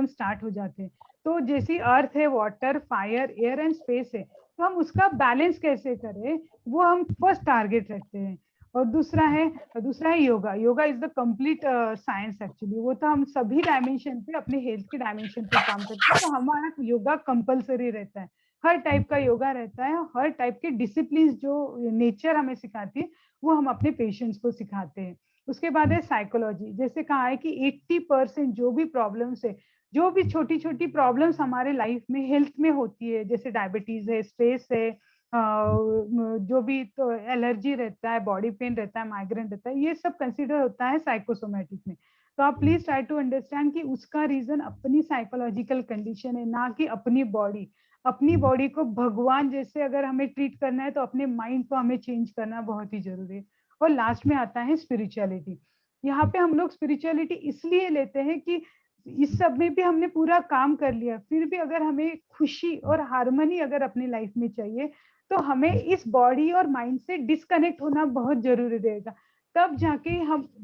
स्टार्ट हो जाते हैं। तो जैसी अर्थ है, water, fire, air and space है, तो हम उसका बैलेंस कैसे करें वो हम फर्स्ट टारगेट रखते हैं। और दूसरा है yoga. Yoga is the complete science actually. वो तो हम सभी डायमेंशन पे, अपने हेल्थ के डायमेंशन पे काम करते हैं, तो हमारा योगा कंपलसरी रहता है। हर टाइप का योगा रहता है, हर टाइप के डिसिप्लिन जो नेचर हमें सिखाती है वो हम अपने पेशेंट्स को सिखाते हैं। उसके बाद है साइकोलॉजी। जैसे कहा है कि 80% जो भी प्रॉब्लम्स है, जो भी छोटी छोटी प्रॉब्लम्स हमारे लाइफ में हेल्थ में होती है, जैसे डायबिटीज है, स्ट्रेस है, जो भी तो एलर्जी रहता है, बॉडी पेन रहता है, माइग्रेन रहता है, ये सब कंसीडर होता है साइकोसोमेटिक में। तो आप प्लीज ट्राई टू अंडरस्टैंड कि उसका रीजन अपनी साइकोलॉजिकल कंडीशन है, ना कि अपनी बॉडी। अपनी बॉडी को भगवान जैसे अगर हमें ट्रीट करना है तो अपने माइंड को हमें चेंज करना बहुत ही जरूरी है। और लास्ट में आता है स्पिरिचुअलिटी। यहाँ पे हम लोग स्पिरिचुअलिटी इसलिए लेते हैं कि इस सब में भी हमने पूरा काम कर लिया, फिर भी अगर हमें खुशी और हार्मनी अगर अपनी लाइफ में चाहिए तो हमें इस बॉडी और माइंड से डिस्कनेक्ट होना बहुत जरूरी रहेगा। तब जाके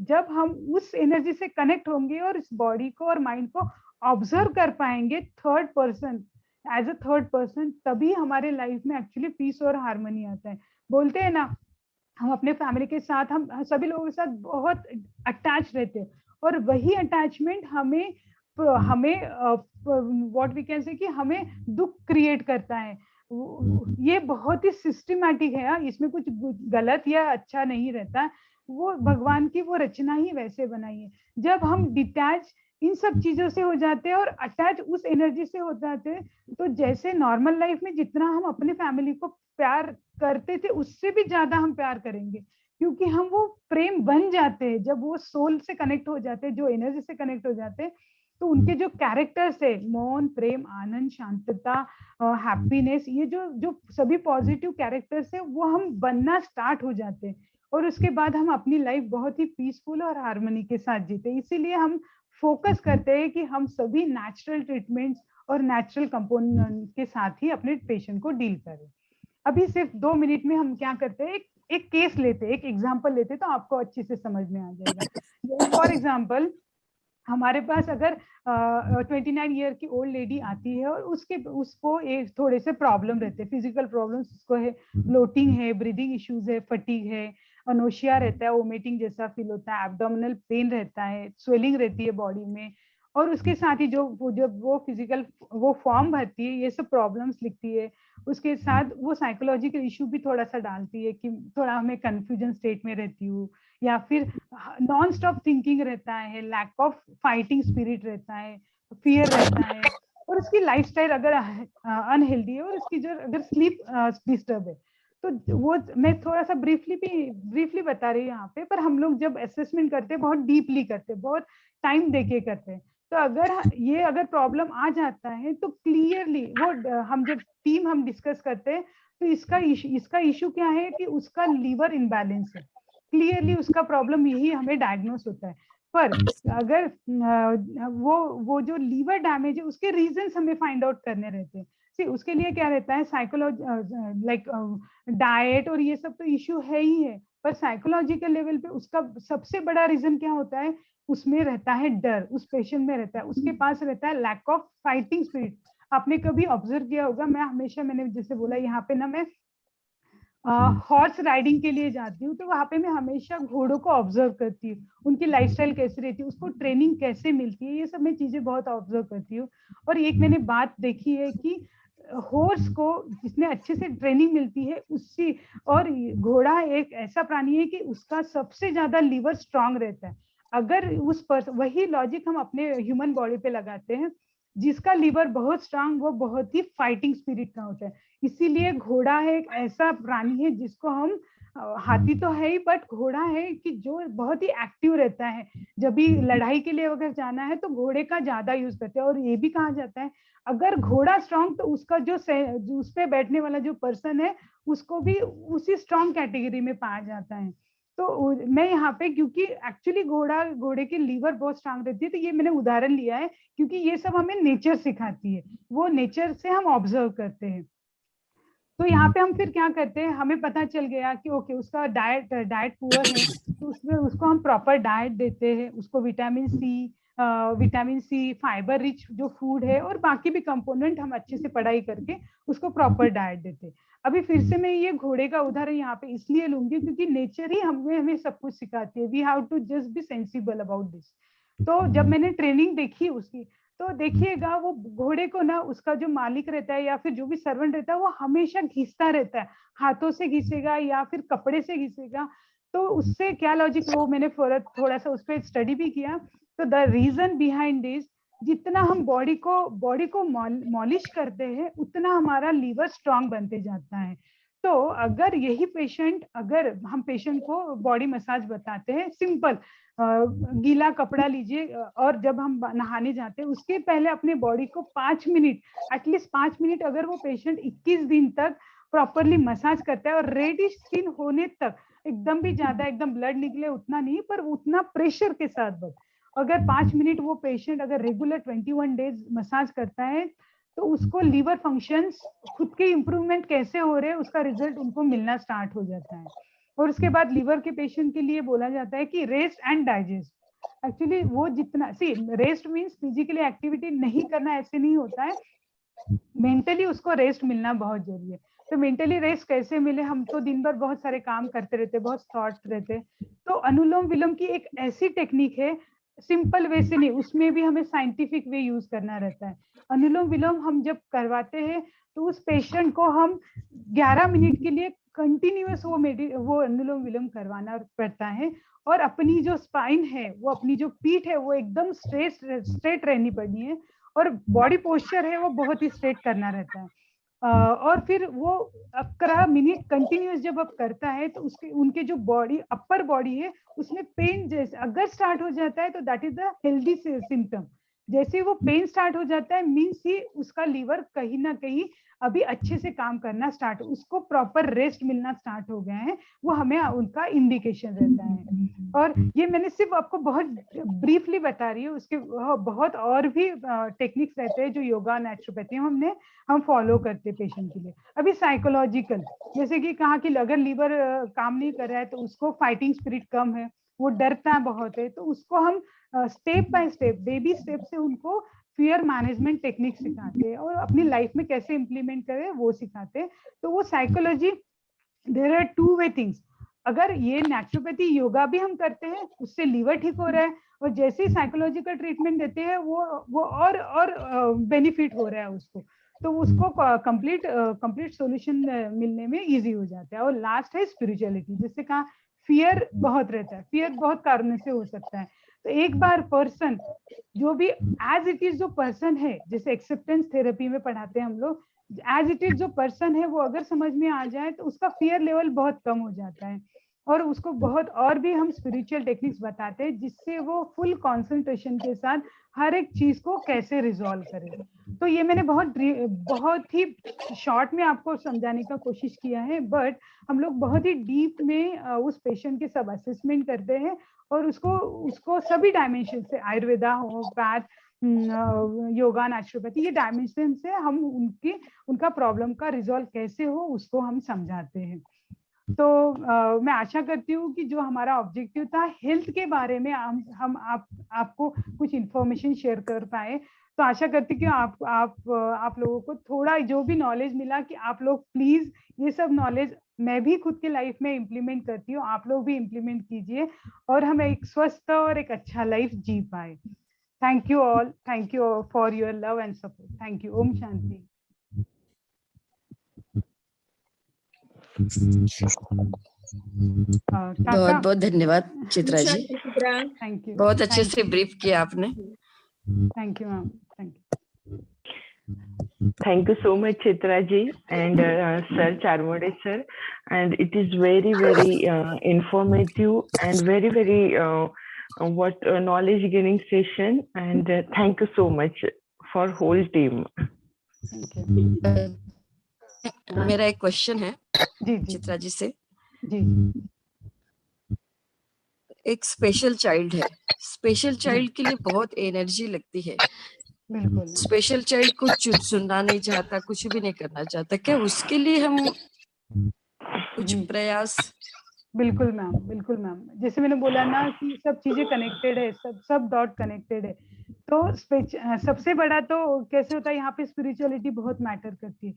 जब हम उस एनर्जी से कनेक्ट होंगे और इस बॉडी को और माइंड को ऑब्जर्व कर पाएंगे third person, as a third person, तभी हमारे लाइफ में एक्चुअली पीस और हार्मनी आता है। बोलते हैं ना, हम अपने फैमिली के साथ, हम सभी लोगों के साथ बहुत अटैच रहते हैं, और वही अटैचमेंट हमें व्हाट वी कैन से कि हमें दुख क्रिएट करता है। ये बहुत ही सिस्टमैटिक है यार, इसमें कुछ गलत या अच्छा नहीं रहता, वो भगवान की वो रचना ही वैसे बनाई है। जब हम डिटैच इन सब चीजों से हो जाते हैं और अटैच उस एनर्जी से हो जाते हैं, तो जैसे नॉर्मल लाइफ में जितना हम अपने फैमिली को प्यार करते थे उससे भी ज्यादा हम प्यार करेंगे, क्योंकि हम वो प्रेम बन जाते हैं। जब वो सोल से कनेक्ट हो जाते हैं, जो एनर्जी से कनेक्ट हो जाते हैं, तो उनके जो कैरेक्टर्स है, मौन, प्रेम, आनंद, शांतता, हैप्पीनेस, ये जो जो सभी पॉजिटिव कैरेक्टर्स है वो हम बनना स्टार्ट हो जाते हैं, और उसके बाद हम अपनी लाइफ बहुत ही पीसफुल और हार्मनी के साथ जीते। इसीलिए हम फोकस करते हैं कि हम सभी नेचुरल ट्रीटमेंट्स और नेचुरल कंपोनेंट के साथ ही अपने पेशेंट को डील करें। अभी सिर्फ 2 मिनट में हम क्या करते हैं, एक केस लेते हैं, एक एग्जांपल लेते हैं, तो आपको अच्छे से समझ में आ जाएगा। फॉर एग्जांपल, हमारे पास अगर 29 ईयर की ओल्ड लेडी आती है और उसको एक थोड़े से प्रॉब्लम रहते हैं, फिजिकल प्रॉब्लम्स उसको है, ब्लोटिंग है, ब्रीदिंग इश्यूज है, फटीग है, अनोशिया रहता है, वोमिटिंग जैसा फील होता है, एब्डोमिनल पेन रहता है, स्वेलिंग रहती है बॉडी में, और उसके साथ ही जब वो फिजिकल वो फॉर्म भरती है, ये सब प्रॉब्लम्स लिखती है, उसके साथ वो साइकोलॉजिकल इशू भी थोड़ा सा डालती है कि थोड़ा हमें कंफ्यूजन स्टेट में रहती हूँ, या फिर नॉन स्टॉप थिंकिंग रहता है, लैक ऑफ फाइटिंग स्पिरिट रहता है, फियर रहता है, और उसकी लाइफस्टाइल अगर अनहेल्दी है, और उसकी जो अगर स्लीप डिस्टर्ब है, तो वो मैं थोड़ा सा ब्रीफली बता रही हूँ यहाँ पे, पर हम लोग जब असेसमेंट करते हैं बहुत डीपली करते हैं, बहुत टाइम देके करते हैं। तो अगर प्रॉब्लम आ जाता है तो क्लियरली वो हम जब टीम हम डिस्कस करते हैं, तो इसका इशू क्या है कि उसका लीवर इम्बैलेंस है, क्लियरली उसका प्रॉब्लम यही हमें डायग्नोस होता है। पर अगर वो जो लीवर डैमेज है उसके रीजंस हमें फाइंड आउट करने रहते हैं। उसके लिए क्या रहता है, साइकोलॉजी लाइक डाइट और ये सब तो इश्यू है ही है, पर साइकोलॉजिकल लेवल पे उसका सबसे बड़ा रीजन क्या होता है, उसमें रहता है डर, उस पेशेंट में रहता है, उसके पास रहता है लैक ऑफ फाइटिंग स्पिरिट। आपने कभी ऑब्जर्व किया होगा, मैंने जैसे बोला यहाँ पे ना, मैं हॉर्स राइडिंग के लिए जाती हूँ, तो वहां पे मैं हमेशा घोड़ों को ऑब्जर्व करती हूँ, उनकी लाइफस्टाइल कैसी रहती है, उसको ट्रेनिंग कैसे मिलती है, ये सब मैं चीजें बहुत ऑब्जर्व करती हूँ। और एक मैंने बात देखी है कि हॉर्स को जिसने अच्छे से ट्रेनिंग मिलती है उससे, और घोड़ा एक ऐसा प्राणी है कि उसका सबसे ज्यादा लीवर स्ट्रांग रहता है। अगर वही लॉजिक हम अपने ह्यूमन बॉडी पे लगाते हैं, जिसका लीवर बहुत स्ट्रांग, वो बहुत ही फाइटिंग स्पिरिट का होता है। इसीलिए घोड़ा है एक ऐसा प्राणी है जिसको हम, हाथी तो है ही, बट घोड़ा है कि जो बहुत ही एक्टिव रहता है। जब भी लड़ाई के लिए अगर जाना है तो घोड़े का ज्यादा यूज करते हैं, और ये भी कहा जाता है अगर घोड़ा स्ट्रांग तो उसका जो उस पे बैठने वाला जो पर्सन है उसको भी उसी स्ट्रांग कैटेगरी में पाया जाता है। तो मैं यहाँ पे, क्योंकि एक्चुअली घोड़े की लीवर बहुत स्ट्रांग रहती है, तो ये मैंने उदाहरण लिया है क्योंकि ये सब हमें नेचर सिखाती है, वो नेचर से हम ऑब्जर्व करते हैं। तो यहाँ पे हम फिर क्या करते हैं, हमें पता चल गया कि ओके उसका डाइट पुअर है, तो उसमें उसको हम प्रॉपर डाइट देते हैं, उसको विटामिन सी फाइबर रिच जो फूड है, और बाकी भी कंपोनेंट हम अच्छे से पढ़ाई करके उसको प्रॉपर डाइट देते हैं। अभी फिर से मैं ये घोड़े का उदाहरण यहाँ पे इसलिए लूंगी क्योंकि नेचर ही हमें सब कुछ सिखाती है। We have to just be sensible about this. तो जब मैंने ट्रेनिंग देखी उसकी, तो देखिएगा वो घोड़े को ना, उसका जो मालिक रहता है या फिर जो भी सर्वेंट रहता है वो हमेशा घिसता रहता है, हाथों से घिसेगा या फिर कपड़े से घिसेगा। तो उससे क्या लॉजिक, वो मैंने थोड़ा सा उस पर स्टडी भी किया। तो द रीजन बिहाइंड दिस, जितना हम बॉडी को मॉलिश करते हैं उतना हमारा लीवर स्ट्रांग बनते जाता है। तो अगर यही अगर हम पेशेंट को बॉडी मसाज बताते हैं, सिंपल गीला कपड़ा लीजिए, और जब हम नहाने जाते हैं उसके पहले अपने बॉडी को 5 मिनट, एटलीस्ट 5 मिनट, अगर वो पेशेंट 21 दिन तक प्रॉपरली मसाज करता है और रेडिश स्किन होने तक, एकदम भी ज्यादा एकदम ब्लड निकले उतना नहीं, पर उतना प्रेशर के साथ बस, अगर 5 मिनट वो पेशेंट अगर रेगुलर 21 डेज मसाज करता है, तो उसको लीवर फंक्शंस खुद के इंप्रूवमेंट कैसे हो रहे हैं उसका रिजल्ट उनको मिलना स्टार्ट हो जाता है। और उसके बाद लीवर के पेशेंट के लिए बोला जाता है कि रेस्ट एंड डाइजेस्ट। एक्चुअली वो जितना रेस्ट मीन्स फिजिकली एक्टिविटी नहीं करना, ऐसे नहीं होता है, मेंटली उसको रेस्ट मिलना बहुत जरूरी है। तो मेंटली रेस्ट कैसे मिले, हम तो दिन भर बहुत सारे काम करते रहते, बहुत थॉट्स रहते। तो अनुलोम विलोम की एक ऐसी टेक्निक है सिंपल वे से नहीं, उसमें भी हमें साइंटिफिक वे यूज करना रहता है। अनुलोम विलोम हम जब करवाते हैं तो उस पेशेंट को हम 11 मिनट के लिए कंटिन्यूअस वो अनुलोम विलोम करवाना पड़ता है, और अपनी जो स्पाइन है, वो अपनी जो पीठ है, वो एकदम स्ट्रेट रहनी पड़नी है, और बॉडी पोस्चर है वो बहुत ही स्ट्रेट करना रहता है। और फिर वो 11 मिनट कंटिन्यूअस जब अब करता है तो उसके उनके जो बॉडी अपर बॉडी है उसमें पेन जैसे अगर स्टार्ट हो जाता है तो that is the healthy symptom. जैसे वो पेन स्टार्ट हो जाता है मीन्स ही उसका लीवर कहीं ना कहीं अभी अच्छे से काम करना स्टार्ट, उसको प्रॉपर रेस्ट मिलना स्टार्ट हो गया है, वो हमें उनका इंडिकेशन रहता है। और ये मैंने सिर्फ आपको बहुत ब्रीफली बता रही हूँ, उसके बहुत और भी टेक्निक्स रहते हैं जो योगा नेचुरोपैथी हम फॉलो करते हैं पेशेंट के लिए। अभी साइकोलॉजिकल, जैसे कि कहा कि अगर लीवर काम नहीं कर रहा है तो उसको फाइटिंग स्पिरिट कम है, वो डरता बहुत है, तो उसको हम step by step baby step से उनको फियर मैनेजमेंट टेक्निक सिखाते हैं और अपनी लाइफ में कैसे इंप्लीमेंट करें वो सिखाते हैं। तो वो psychology, there are two way things. अगर ये नेचुरोपैथी योगा भी हम करते हैं उससे लीवर ठीक हो रहा है, और जैसे ही साइकोलॉजिकल ट्रीटमेंट देते हैं वो और बेनिफिट हो रहा है उसको, तो उसको कंप्लीट सॉल्यूशन मिलने में इजी हो जाता है। और लास्ट है स्पिरिचुअलिटी, जिससे कहा फियर बहुत रहता है, फियर बहुत कारणों से हो सकता है। तो एक बार पर्सन जो भी एज इट इज जो पर्सन है, जैसे एक्सेप्टेंस थेरेपी में पढ़ाते हैं हम लोग, एज इट इज जो पर्सन है वो अगर समझ में आ जाए तो उसका फियर लेवल बहुत कम हो जाता है, और उसको बहुत और भी हम स्पिरिचुअल टेक्निक्स बताते हैं जिससे वो फुल कंसंट्रेशन के साथ हर एक चीज को कैसे रिजॉल्व करे। तो ये मैंने बहुत ही शॉर्ट में आपको समझाने का कोशिश किया है, बट हम लोग बहुत ही डीप में उस पेशेंट के सब असेसमेंट करते हैं, और उसको सभी डायमेंशन से, आयुर्वेदा, होम्योपैथ, योगा, नेचुरोपैथी, ये डायमेंशन से हम उनका प्रॉब्लम का रिजॉल्व कैसे हो उसको हम समझाते हैं। तो मैं आशा करती हूँ कि जो हमारा ऑब्जेक्टिव था हेल्थ के बारे में हम आपको कुछ इंफॉर्मेशन शेयर कर पाए। तो आशा करती हूँ कि आप लोगों को थोड़ा जो भी नॉलेज मिला कि आप लोग प्लीज ये सब नॉलेज, मैं भी खुद की लाइफ में इम्प्लीमेंट करती हूँ, आप लोग भी इम्प्लीमेंट कीजिए और हम एक स्वस्थ और एक अच्छा लाइफ जी पाए। Thank you all, thank you for your love and support. Thank you. ओम शांति। बहुत बहुत धन्यवाद चित्रा जी, थैंक यू, बहुत अच्छे से ब्रीफ किया आपने। Thank you ma'am, thank you. Thank you so much, Chitra ji and Sir Charmode sir. And it is very, very informative and very, very knowledge gaining session. And thank you so much for whole team. Thank you. मेरा एक question है जी चित्रा जी से। जी। एक special child है, special child के लिए बहुत energy लगती है, बिल्कुल। स्पेशल चाइल्ड कुछ सुनना नहीं चाहता, कुछ भी नहीं करना चाहता, क्या उसके लिए हम कुछ प्रयास? बिल्कुल मैम, बिल्कुल मैम, जैसे मैंने बोला ना कि सब चीजें कनेक्टेड है, सब डॉट कनेक्टेड है। तो सबसे बड़ा तो कैसे होता है, यहाँ पे स्पिरिचुअलिटी बहुत मैटर करती है।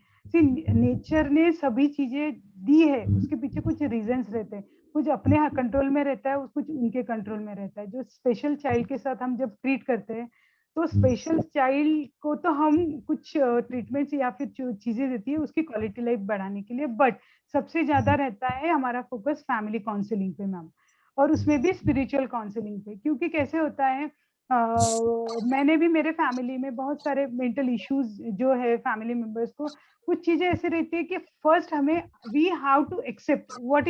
नेचर ने सभी चीजें दी है, उसके पीछे कुछ रीजंस रहते हैं, कुछ अपने कंट्रोल में रहता है, कुछ उनके कंट्रोल में रहता है। जो स्पेशल चाइल्ड के साथ हम जब ट्रीट करते हैं तो स्पेशल चाइल्ड को तो हम कुछ ट्रीटमेंट्स या फिर चीजें देती है उसकी क्वालिटी लाइफ बढ़ाने के लिए, बट सबसे ज्यादा रहता है हमारा फोकस फैमिली काउंसलिंग पे मैम, और उसमें भी स्पिरिचुअल काउंसलिंग पे। क्योंकि कैसे होता है, मैंने भी मेरे फैमिली में बहुत सारे मेंटल इश्यूज जो है फैमिली मेंबर्स को, कुछ चीजें ऐसे रहती है कि फर्स्ट हमें we have to accept what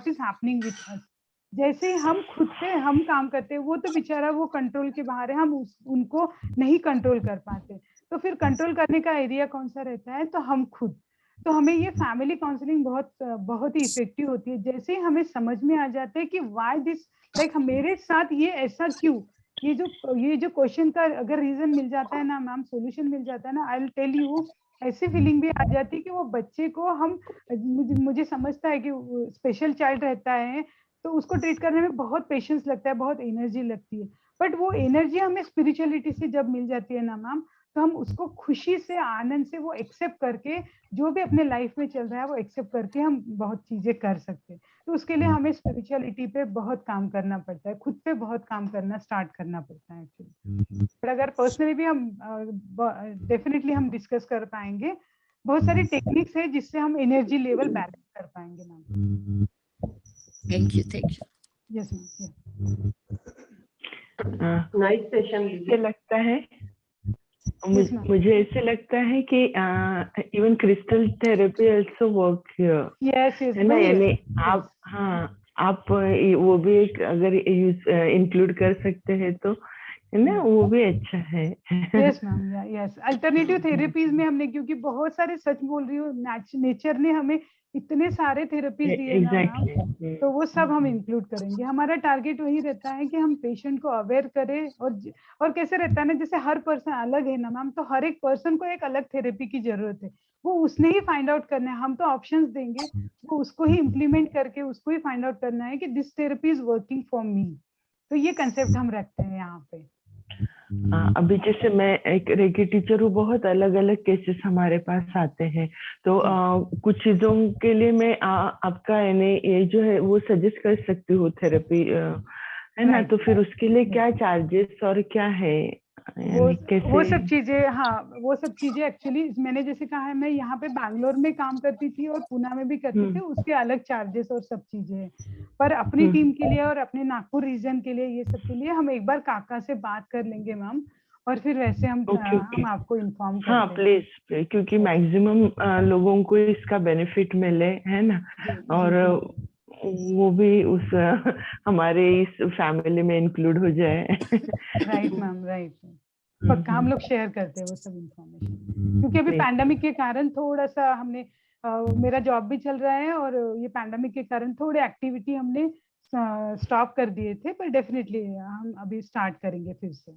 is happening with us. जैसे हम खुद पे हम काम करते हैं, वो तो बेचारा वो कंट्रोल के बाहर है, हम उनको नहीं कंट्रोल कर पाते, तो फिर कंट्रोल करने का एरिया कौन सा रहता है, तो हम खुद। तो हमें ये फैमिली काउंसलिंग बहुत ही इफेक्टिव होती है। जैसे ही हमें समझ में आ जाता है कि व्हाई दिस, लाइक मेरे साथ ये ऐसा क्यों, ये जो क्वेश्चन का अगर रीजन मिल जाता है ना मैम, सॉल्यूशन मिल जाता है ना, आई विल टेल यू, ऐसी फीलिंग भी आ जाती है कि वो बच्चे को हम मुझे समझता है कि स्पेशल चाइल्ड रहता है तो उसको ट्रीट करने में बहुत पेशेंस लगता है, बहुत एनर्जी लगती है, बट वो एनर्जी हमें स्पिरिचुअलिटी से जब मिल जाती है ना मैम, तो हम उसको खुशी से, आनंद से वो एक्सेप्ट करके, जो भी अपने लाइफ में चल रहा है वो एक्सेप्ट करके हम बहुत चीजें कर सकते हैं। तो उसके लिए हमें स्पिरिचुअलिटी पे बहुत काम करना पड़ता है, खुद पे बहुत काम करना स्टार्ट करना पड़ता है एक्चुअली। पर अगर पर्सनली भी हम डेफिनेटली हम डिस्कस कर पाएंगे, बहुत सारी टेक्निक्स है जिससे हम एनर्जी लेवल बैलेंस कर पाएंगे ma'am. Thank you, thank you. Yes ma'am. Nice session. मुझे लगता है Yes, ma'am. मुझे ऐसे लगता है कि even crystal therapy also work here, yes yes है ना? यानी आप, हाँ, आप वो भी एक अगर इंक्लूड कर सकते हैं तो, है ना, वो भी अच्छा है। Yes ma'am, yes alternative therapies में हमने, क्योंकि बहुत सारे, सच बोल रही हूँ, नेचर ने हमें इतने सारे थेरेपीज दिए ना मैम, एग्जैक्टली। तो वो सब हम इंक्लूड करेंगे। हमारा टारगेट वही रहता है कि हम पेशेंट को अवेयर करें, और कैसे रहता है ना, जैसे हर पर्सन अलग है ना मैम, तो हर एक पर्सन को एक अलग थेरेपी की जरूरत है, वो उसने ही फाइंड आउट करना है। हम तो ऑप्शंस देंगे, वो उसको ही इम्प्लीमेंट करके उसको ही फाइंड आउट करना है कि this therapy is working for me. तो ये कंसेप्ट हम रखते हैं यहाँ पे। अभी जैसे मैं एक रेकी टीचर हूँ, बहुत अलग अलग केसेस हमारे पास आते हैं, तो कुछ चीजों के लिए मैं आपका यानी ये जो है वो सजेस्ट कर सकती हूँ थेरेपी, है ना? तो फिर उसके लिए क्या चार्जेस और क्या है, यानी कैसे? वो सब चीजें, हाँ वो सब चीजें एक्चुअली मैंने जैसे कहा है, मैं यहाँ पे बैंगलोर में काम करती थी और पुणे में भी करती थी, उसके अलग चार्जेस और सब चीजें हैं। पर अपनी टीम के लिए और अपने नागपुर रीजन के लिए, ये सब के लिए हम एक बार काका से बात कर लेंगे मैम, और फिर वैसे हम आपको इन्फॉर्म करते हैं। हाँ प्लीज, क्योंकि मैक्सिमम लोगों को इसका बेनिफिट मिले, है ना? और वो भी उस हमारे इस फैमिली में इंक्लूड हो जाए। Right ma'am, right. पक्का हम लोग शेयर करते हैं वो सब इंफॉर्मेशन, क्योंकि अभी पैंडेमिक के कारण थोड़ा सा हमने मेरा जॉब भी चल रहा है, और ये पैंडेमिक के कारण थोड़े एक्टिविटी हमने स्टॉप कर दिए थे, पर डेफिनेटली हम अभी स्टार्ट करेंगे फिर से।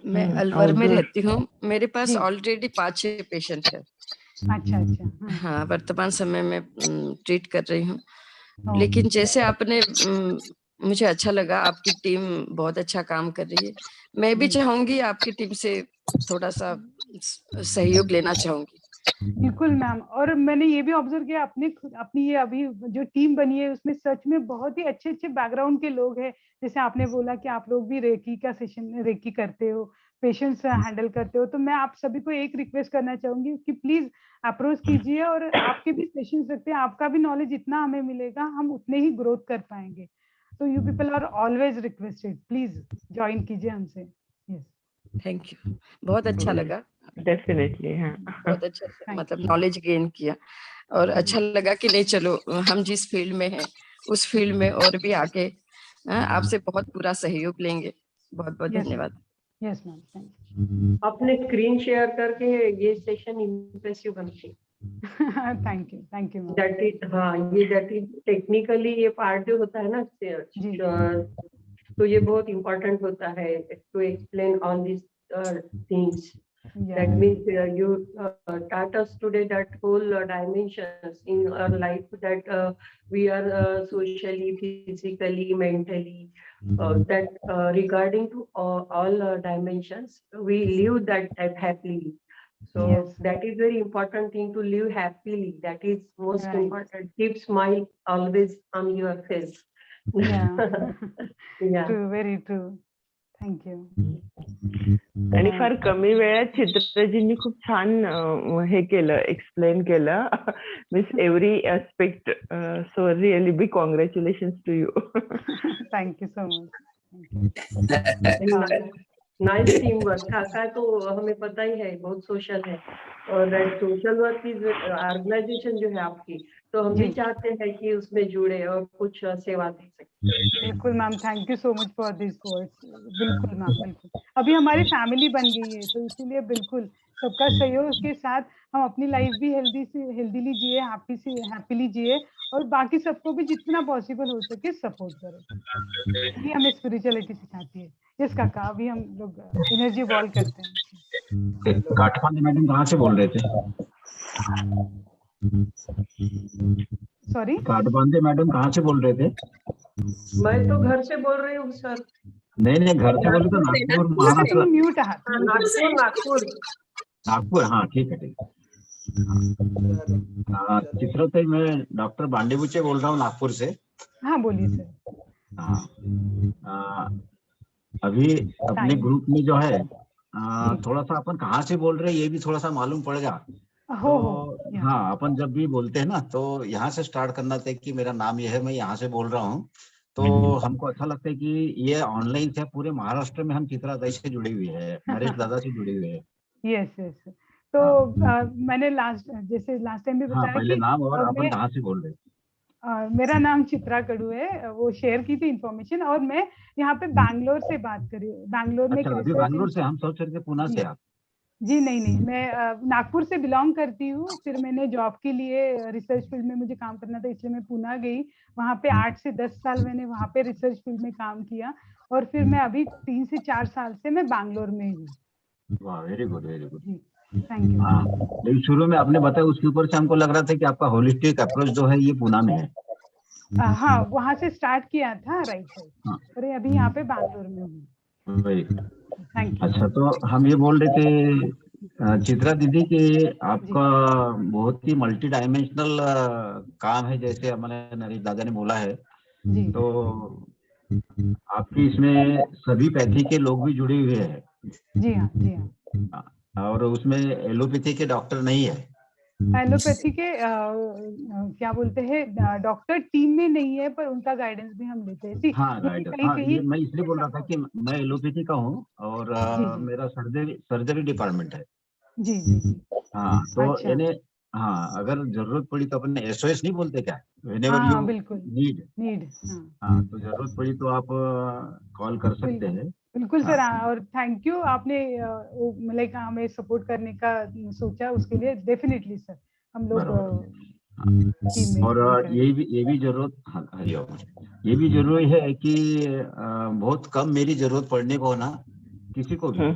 मैं अलवर में रहती हूँ, मेरे पास ऑलरेडी 5-6 पेशेंट है। अच्छा अच्छा। हाँ, वर्तमान समय में ट्रीट कर रही हूँ। लेकिन जैसे आपने मुझे अच्छा लगा, आपकी टीम बहुत अच्छा काम कर रही है। मैं भी चाहूंगी आपकी टीम से थोड़ा सा सहयोग लेना चाहूंगी। बिल्कुल मैम, और मैंने ये भी ऑब्जर्व किया, अपनी ये अभी जो टीम बनी है उसमें सच में बहुत ही अच्छे अच्छे बैकग्राउंड के लोग हैं। जैसे आपने बोला कि आप लोग भी रेकी का सेशन रेकी करते हो, पेशेंट्स हैंडल करते हो, तो मैं आप सभी को एक रिक्वेस्ट करना चाहूंगी कि प्लीज अप्रोच कीजिए, और आपके भी सेशंस रखते हैं, आपका भी नॉलेज जितना हमें मिलेगा हम उतने ही ग्रोथ कर पाएंगे। तो you people are always requested, please join कीजिए हमसे। यस, थैंक यू, बहुत अच्छा लगा। डेफिनेटली, हाँ, बहुत अच्छा, मतलब नॉलेज गेन किया, और अच्छा लगा कि नहीं, चलो हम जिस फील्ड में हैं उस फील्ड में और भी आगे आपसे बहुत पूरा सहयोग लेंगे। बहुत बहुत धन्यवाद। Yes ma'am, thank you. आपने स्क्रीन शेयर करके ये सेशन इम्प्रेसिव बनती। Thank you ma'am. That is, हाँ, ये दैट इज टेक्निकली ये पार्ट जो होता है ना, तो ये बहुत इम्पोर्टेंट होता है to explain on this things. That means you taught us today that whole dimensions in our life, that we are socially, physically, mentally, that regarding to all dimensions, we live that happily. So that is very important thing, to live happily. That is most important. Keep smile always on your face. Yeah. True, very true. Thank you. आणि फार कमी वेळात चित्रजींनी खूप छान हे केलं, explain केलं, means every aspect. So really big congratulations to you. Thank you so much. Nice team work. काका तो हमें पता ही है बहुत सोशल है, और सोशल वर्क की ऑर्गेनाइजेशन जो है आपकी, तो हम भी चाहते हैं कि उसमें जुड़े और कुछ सेवा दे सके. बिल्कुल ma'am, thank you so much for this words. बिल्कुल मैम, बिल्कुल. अभी हमारी फैमिली बन गई है, तो इसीलिए बिल्कुल सबका सहयोग के साथ हम अपनी लाइफ भी हेल्दीली जिए, हैप्पीली जिए, और बाकी सबको भी जितना पॉसिबल हो सके सपोर्ट करें. ये हमें स्पिरिचुअलिटी सिखाती है. यस काका, अभी हम लोग एनर्जी बॉल करते हैं. काठमांडू मैडम कहाँ से बोल रहे थे? सॉरी, काठमांडू मैडम कहाँ से बोल रहे थे? मैं तो घर से बोल रही हूँ सर. नहीं नहीं, घर से बोले तो नागपूर, काका महाराष्ट्र, तुम्ही म्यूट आहात. नागपूर नागपूर नागपुर, हाँ ठीक है, ठीक है. चित्राताई, मैं डॉक्टर बांडीबुचे बोल रहा हूँ नागपुर से. हाँ बोलिए सर. हाँ, अभी अपने ग्रुप में जो है थोड़ा सा अपन कहाँ से बोल रहे हैं ये भी थोड़ा सा मालूम पड़ेगा. हो हो. तो हाँ, अपन जब भी बोलते हैं ना तो यहाँ से स्टार्ट करना चाहिए कि मेरा नाम ये है, मैं यहाँ से बोल रहा हूँ. तो हमको अच्छा लगता है कि ये ऑनलाइन से पूरे महाराष्ट्र में हम चित्राताई से जुड़े हुए हैं, नरेश दादा से जुड़े हुए हैं. Yes yes. तो मैंने जैसे लास्ट टाइम भी हाँ, बताया पहले कि नाम और अपन मैं कहाँ से बोल रहे हैं. मेरा नाम चित्रा कडू है. वो शेयर की थी इन्फॉर्मेशन, और मैं यहाँ पे बैंगलोर से बात कर रही हूँ. बैंगलोर में एक अच्छा, अभी रिसर्च. बैंगलोर से, हम सोच रहे थे पुणे से आप. जी नहीं नहीं, मैं नागपुर से बिलोंग करती हूँ. फिर मैंने जॉब के लिए रिसर्च फील्ड में मुझे काम करना था, इसलिए मैं पुणे गई. वहाँ पे 8 से 10 साल मैंने वहाँ पे रिसर्च फील्ड में काम किया, और फिर मैं अभी 3 से 4 साल से मैं बैंगलोर में हूँ. वाह, very good, very good. Thank you. हाँ, लेकिन शुरू में आपने बताया, उसके ऊपर से हमको लग रहा था कि आपका होलिस्टिक अप्रोच जो है ये पुणे में है. हाँ, वहाँ से स्टार्ट किया था, राइट राइट. हाँ. अरे अभी यहाँ पे बैंगलोर में हूँ. वही. Thank you. अच्छा, तो हम ये बोल रहे थे चित्रा दीदी कि आपका बहुत ही मल्टी डायमेंशनल काम है, जैसे हमारे नरेश दादा ने बोला है. जी तो आपकी इसमें सभी पैथी के लोग भी जुड़े हुए हैं. जी हाँ जी हाँ. और उसमें एलोपैथी के डॉक्टर नहीं है. एलोपैथी के क्या बोलते हैं, डॉक्टर टीम में नहीं है, पर उनका गाइडेंस भी हम लेते हैं. हाँ, राइट. कहीं हाँ, ये कहीं. मैं इसलिए बोल रहा था कि मैं एलोपैथी का हूँ और जी मेरा सर्जरी डिपार्टमेंट है. जी जी जी. हाँ, तो अच्छा. यानी हाँ, अगर जरूरत पड़ी तो अपन एसओएस नहीं बोलते क्या, व्हेनेवर हाँ यू बिल्कुल. नीड. नीड. हाँ, तो जरूरत पड़ी तो आप कॉल कर सकते हैं. बिल्कुल हाँ. सर. और थैंक यू, आपने लाइक हमें सपोर्ट करने का सोचा, उसके लिए डेफिनेटली सर. हम लोग टीम में और ये भी जरूरत, हाँ, हरिओम, ये भी जरूरी है कि बहुत कम मेरी जरूरत पड़ने को ना किसी को भी.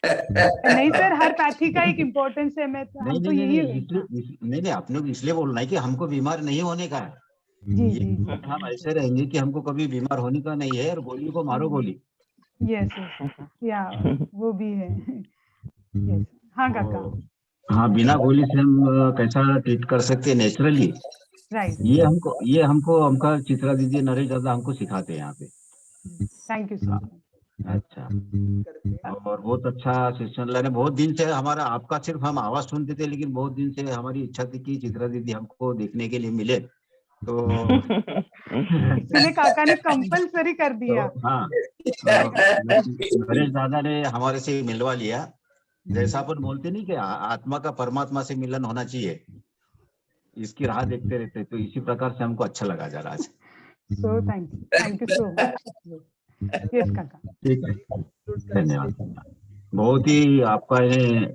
नहीं सर, हर पैथी का एक इम्पोर्टेंस है. मैं नहीं हम तो नहीं नहीं यही. नहीं, आपने इसलिए बोलना है कि हमको बीमार नहीं होने का है. जी ये जी. हम ऐसे रहेंगे कि हमको कभी बीमार होने का नहीं है, और गोली को मारो गोली. Yes yes. या वो भी है. यस. हाँ काका. हाँ, बिना गोली से हम कैसा ट्रीट कर सकते हैं नेचुरली, राइट. ये हमको हमका चित्रा दीदी, नरेश दादा हमको सिखाते हैं यहाँ पे. Thank you sir. अच्छा, और बहुत अच्छा सेशन लेने. बहुत दिन से हमारा, आपका सिर्फ हम आवाज सुनते थे, लेकिन बहुत दिन से हमारी इच्छा थी कि चित्रा दीदी हमको देखने के लिए मिले. तो इसलिए काका ने कंपलसरी कर दिया. तो हाँ, नरेश दादा ने हमारे से मिलवा लिया. जैसा अपन बोलते नहीं कि आत्मा का परमात्मा से मिलन होना चाहिए, इसकी राह देखते रहते, तो इसी प्रकार से हमको अच्छा लगा जरा आज. So thank you so much. Yes काका. ठीक है, धन्यवाद. बहुत ही आपका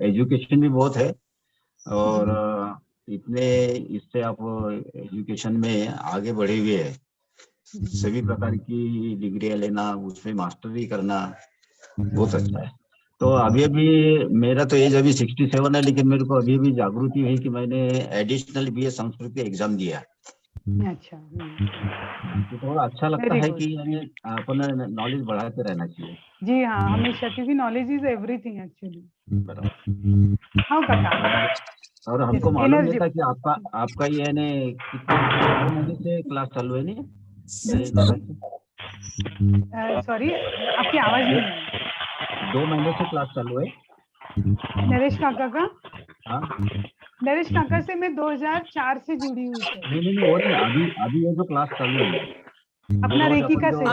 एजुकेशन भी बहुत है, और इतने इससे आप एजुकेशन में आगे बढ़े हुए हैं. सभी प्रकार की डिग्रियां लेना, उसमें मास्टरी करना, बहुत अच्छा है. तो अभी मेरा तो एज अभी 67 है, लेकिन मेरे को अभी भी जागृति है कि मैंने एडिशनल बीए संस्कृत एग्जाम दिया. अच्छा. तो थोड़ा अच्छा लगता है कि अपन नॉलेज बढ़ाते रहना चाहिए. जी हाँ, हमेशा, क्योंकि नॉलेज इज एवरीथिंग एक्चुअली. हाँ काका. और हमको मालूम नहीं था कि आपका ये यानी कितने महीने से क्लास चालू है नहीं. सॉरी, आपकी आवाज नहीं आई. 2 महीने से क्लास चालू है नरेश काका का. हाँ, नरेश काका से मैं 2004 से जुड़ी हुई हूँ. नहीं, वो नहीं, अभी ये जो क्लास चालू है अपना रेकी का सेशन.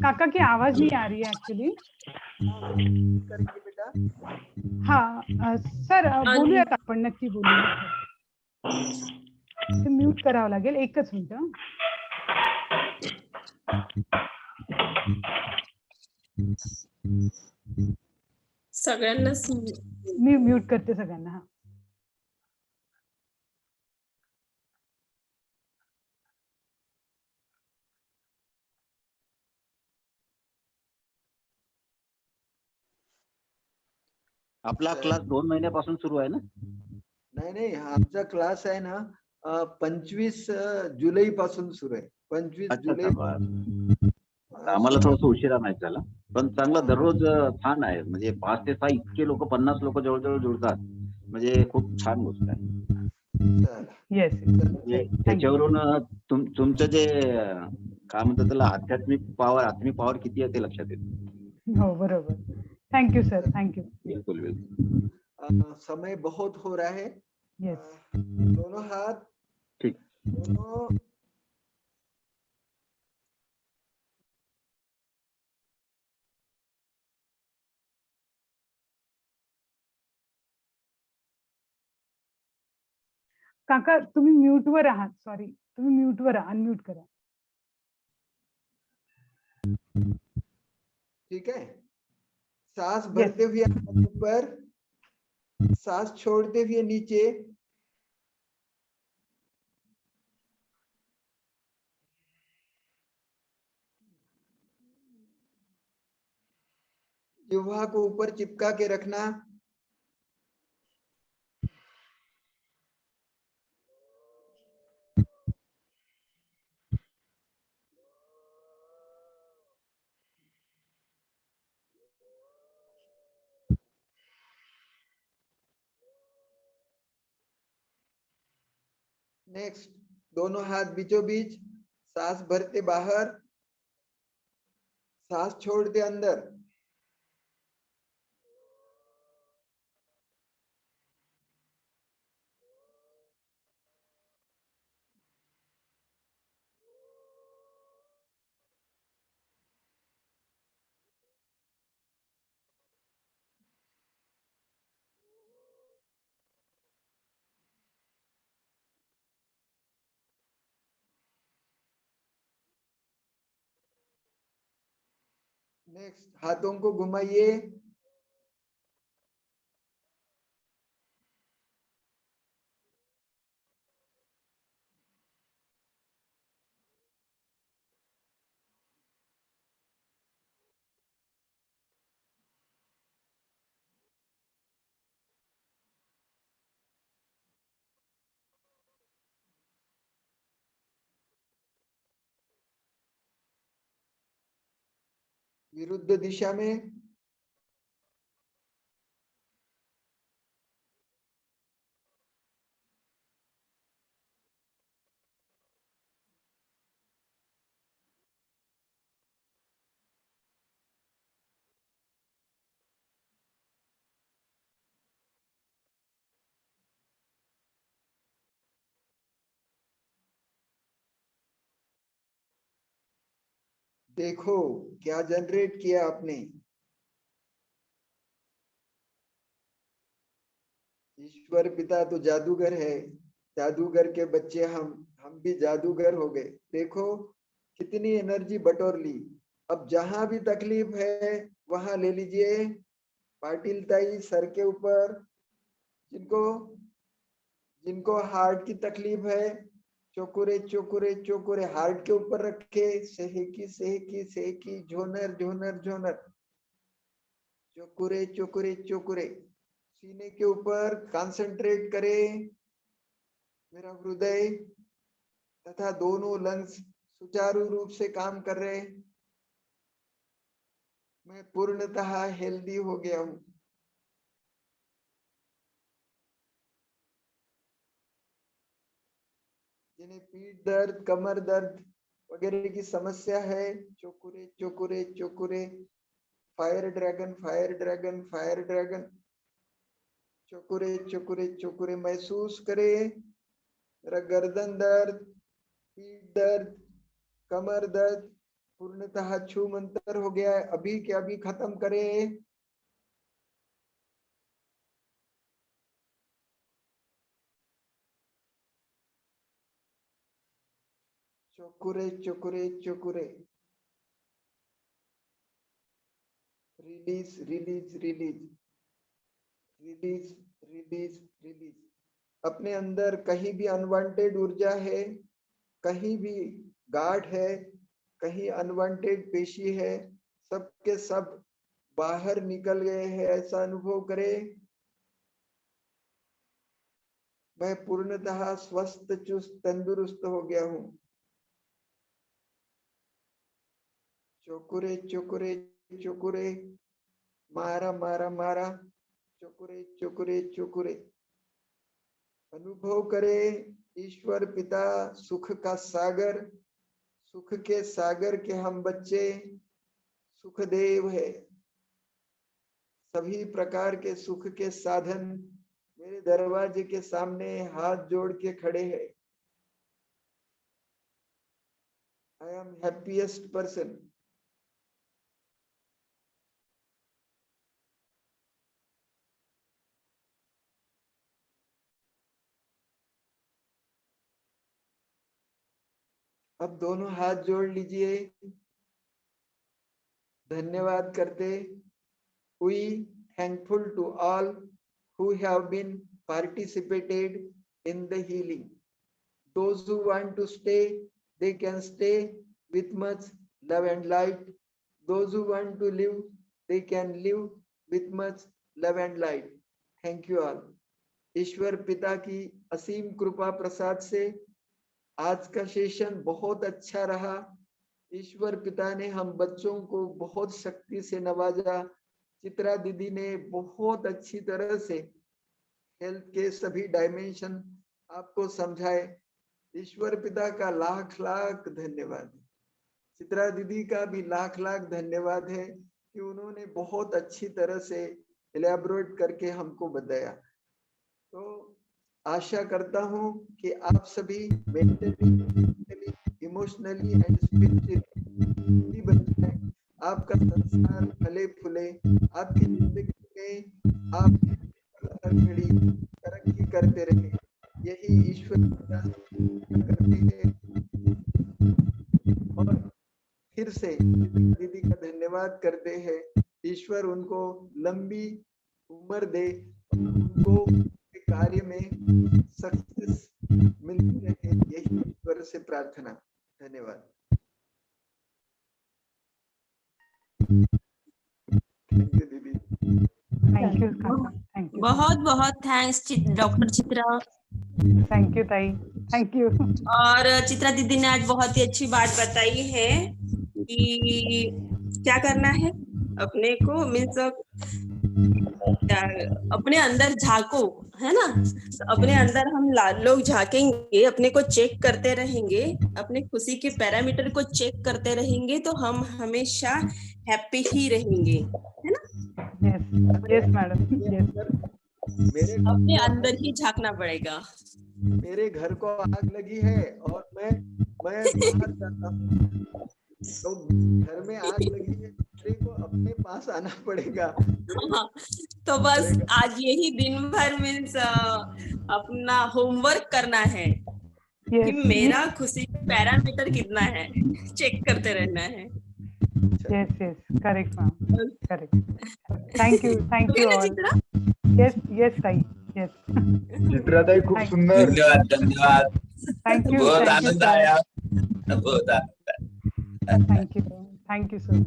काका की आवाज नहीं आ रही है एक्चुअली. हाँ सर, बोलूयात आपण, नक्की बोलूया. म्यूट करावं लागेल, एकच मिनिट. सगळ्यांना मी म्यूट करते सगळ्यांना. हा. आपला क्लास 2 महिन्यापासून सुरू आहे ना. नाही, आमचा क्लास आहे ना 25 जुलै पासून सुरू आहे. 25 अच्छा जुलै अच्छा बरं. आम्हाला थोडस उशिरा मॅच झाला, पण चांगला दररोज छान आहे. म्हणजे 5 ते 6 इतके लोक, 50 लोक जवळजवळ जुळतात, म्हणजे खूप छान गोष्ट आहे. येस म्हणजे त्याच्यावरून तुमचं जे काय म्हणतात त्याला, आध्यात्मिक पॉवर किती आहे ते लक्षात येतं. हो बरोबर. Thank you sir, thank you. बिलकुल बिलकुल. समय बहुत हो रहा है. यस. दोनों हाथ, ठीक. दोनों काका तुम्ही म्यूट वर आहात. सॉरी, तुम्ही म्यूट वर अनम्यूट करा. ठीक है. सांस भरते हुए ऊपर, सांस छोड़ते हुए नीचे. जिह्वा को ऊपर चिपका के रखना. नेक्स्ट, दोनों हाथ बीचों बीच, सांस भरते बाहर, सांस छोड़ते अंदर. नेक्स्ट, हाथों को घुमाइए. विरुद्ध दिशा में. देखो क्या जनरेट किया आपने. ईश्वर पिता तो जादूगर है. जादूगर के बच्चे हम भी जादूगर हो गए. देखो कितनी एनर्जी बटोर ली. अब जहां भी तकलीफ है वहां ले लीजिए. पाटिल ताई सर के ऊपर, जिनको जिनको हार्ट की तकलीफ है, चोकुरे चोकुरे चोकुरे हार्ट के ऊपर रखे. सेहकी सेहकी सेहकी, झोनर झोनर झोनर, चोकुरे चोकुरे चोकुरे. सीने के ऊपर कंसंट्रेट करें. मेरा हृदय तथा दोनों लंग्स सुचारू रूप से काम कर रहे. मैं पूर्णतः हेल्दी हो गया हूं. जिन्हें पीठ दर्द, कमर दर्द वगैरह की समस्या है, चोकुरे चोकुरे चोकुरे. Fire dragon fire dragon fire dragon. चोकुरे चोकुरे चोकुरे महसूस करें. मेरा गर्दन दर्द, पीठ दर्द, कमर दर्द पूर्णतः छू मंतर हो गया है. अभी के अभी खत्म करें. चोकुरे चोकुरे चोकुरे. Release release release release release release. अपने अंदर कहीं भी अनवांटेड ऊर्जा है, कहीं भी गांठ है, कहीं अनवांटेड पेशी है, सब के सब बाहर निकल गए हैं. ऐसा अनुभव करें. मैं पूर्णतः स्वस्थ चुस्त तंदुरुस्त हो गया हूँ। चोकुरे चोकुरे चोकुरे, मारा मारा मारा, चोकुरे चोकुरे चोकुरे। अनुभव करे ईश्वर पिता सुख का सागर, सुख के सागर के हम बच्चे सुखदेव है। सभी प्रकार के सुख के साधन मेरे दरवाजे के सामने हाथ जोड़ के खड़े हैं। I am happiest person. अब दोनों हाथ जोड़ लीजिए, धन्यवाद करते। We thankful to all who have been participated in the healing. Those who want to stay, they can stay with much love and light. Those who want to live, they can live with much love and light. Thank you all. ईश्वर पिता की असीम कृपा प्रसाद से आज का session बहुत अच्छा रहा। ईश्वर पिता ने हम बच्चों को बहुत शक्ति से नवाजा। चित्रा दीदी ने बहुत अच्छी तरह से हेल्थ के सभी डायमेंशन आपको समझाए। ईश्वर पिता का लाख लाख धन्यवाद है। चित्रा दीदी का भी लाख लाख धन्यवाद है कि उन्होंने बहुत अच्छी तरह से इलैबोरेट करके हमको बताया। तो आशा करता हूं कि आप सभी मेंटली, इमोशनली एंड स्पिरिचुअली बन जाए। आपका संसार फले फूले, आपकी जिंदगी में आप हर घड़ी तरक्की करते रहे। यही ईश्वर करते हैं। और फिर से दीदी का धन्यवाद करते हैं। ईश्वर उनको लंबी उम्र दे, उनको कार्य में सक्सेस मिलती रहे, यही ईश्वर से प्रार्थना। धन्यवाद। थैंक यू दीदी। थैंक यू काका, थैंक यू, बहुत बहुत thanks doctor Chitra. Thank you ताई, थैंक यू। और चित्रा दीदी ने आज बहुत ही अच्छी बात बताई है कि क्या करना है अपने को, मीन्स अपने अंदर झांको, है ना। तो अपने अंदर हम लोग झांकेंगे, अपने को चेक करते रहेंगे, अपने खुशी के पैरामीटर को चेक करते रहेंगे, तो हम हमेशा हैप्पी ही रहेंगे, है ना। Yes madam, yes. अपने अंदर ही झांकना पड़ेगा। मेरे घर को आग लगी है और मैं बाहर जाता हूँ, तो घर में आग लगी है, मेरे को अपने पास आना पड़ेगा। हाँ, तो बस आज यही दिन भर मीन्स अपना होमवर्क करना है कि मेरा खुशी पैरामीटर कितना है, चेक करते रहना है। Yes yes, correct ma'am, correct. Thank you all. Yes yes ताई, यस। चित्रा ताई खूप सुंदर, धन्यवाद। थैंक यू, बहुत आनंद आया, बहुत थैंक यू सर।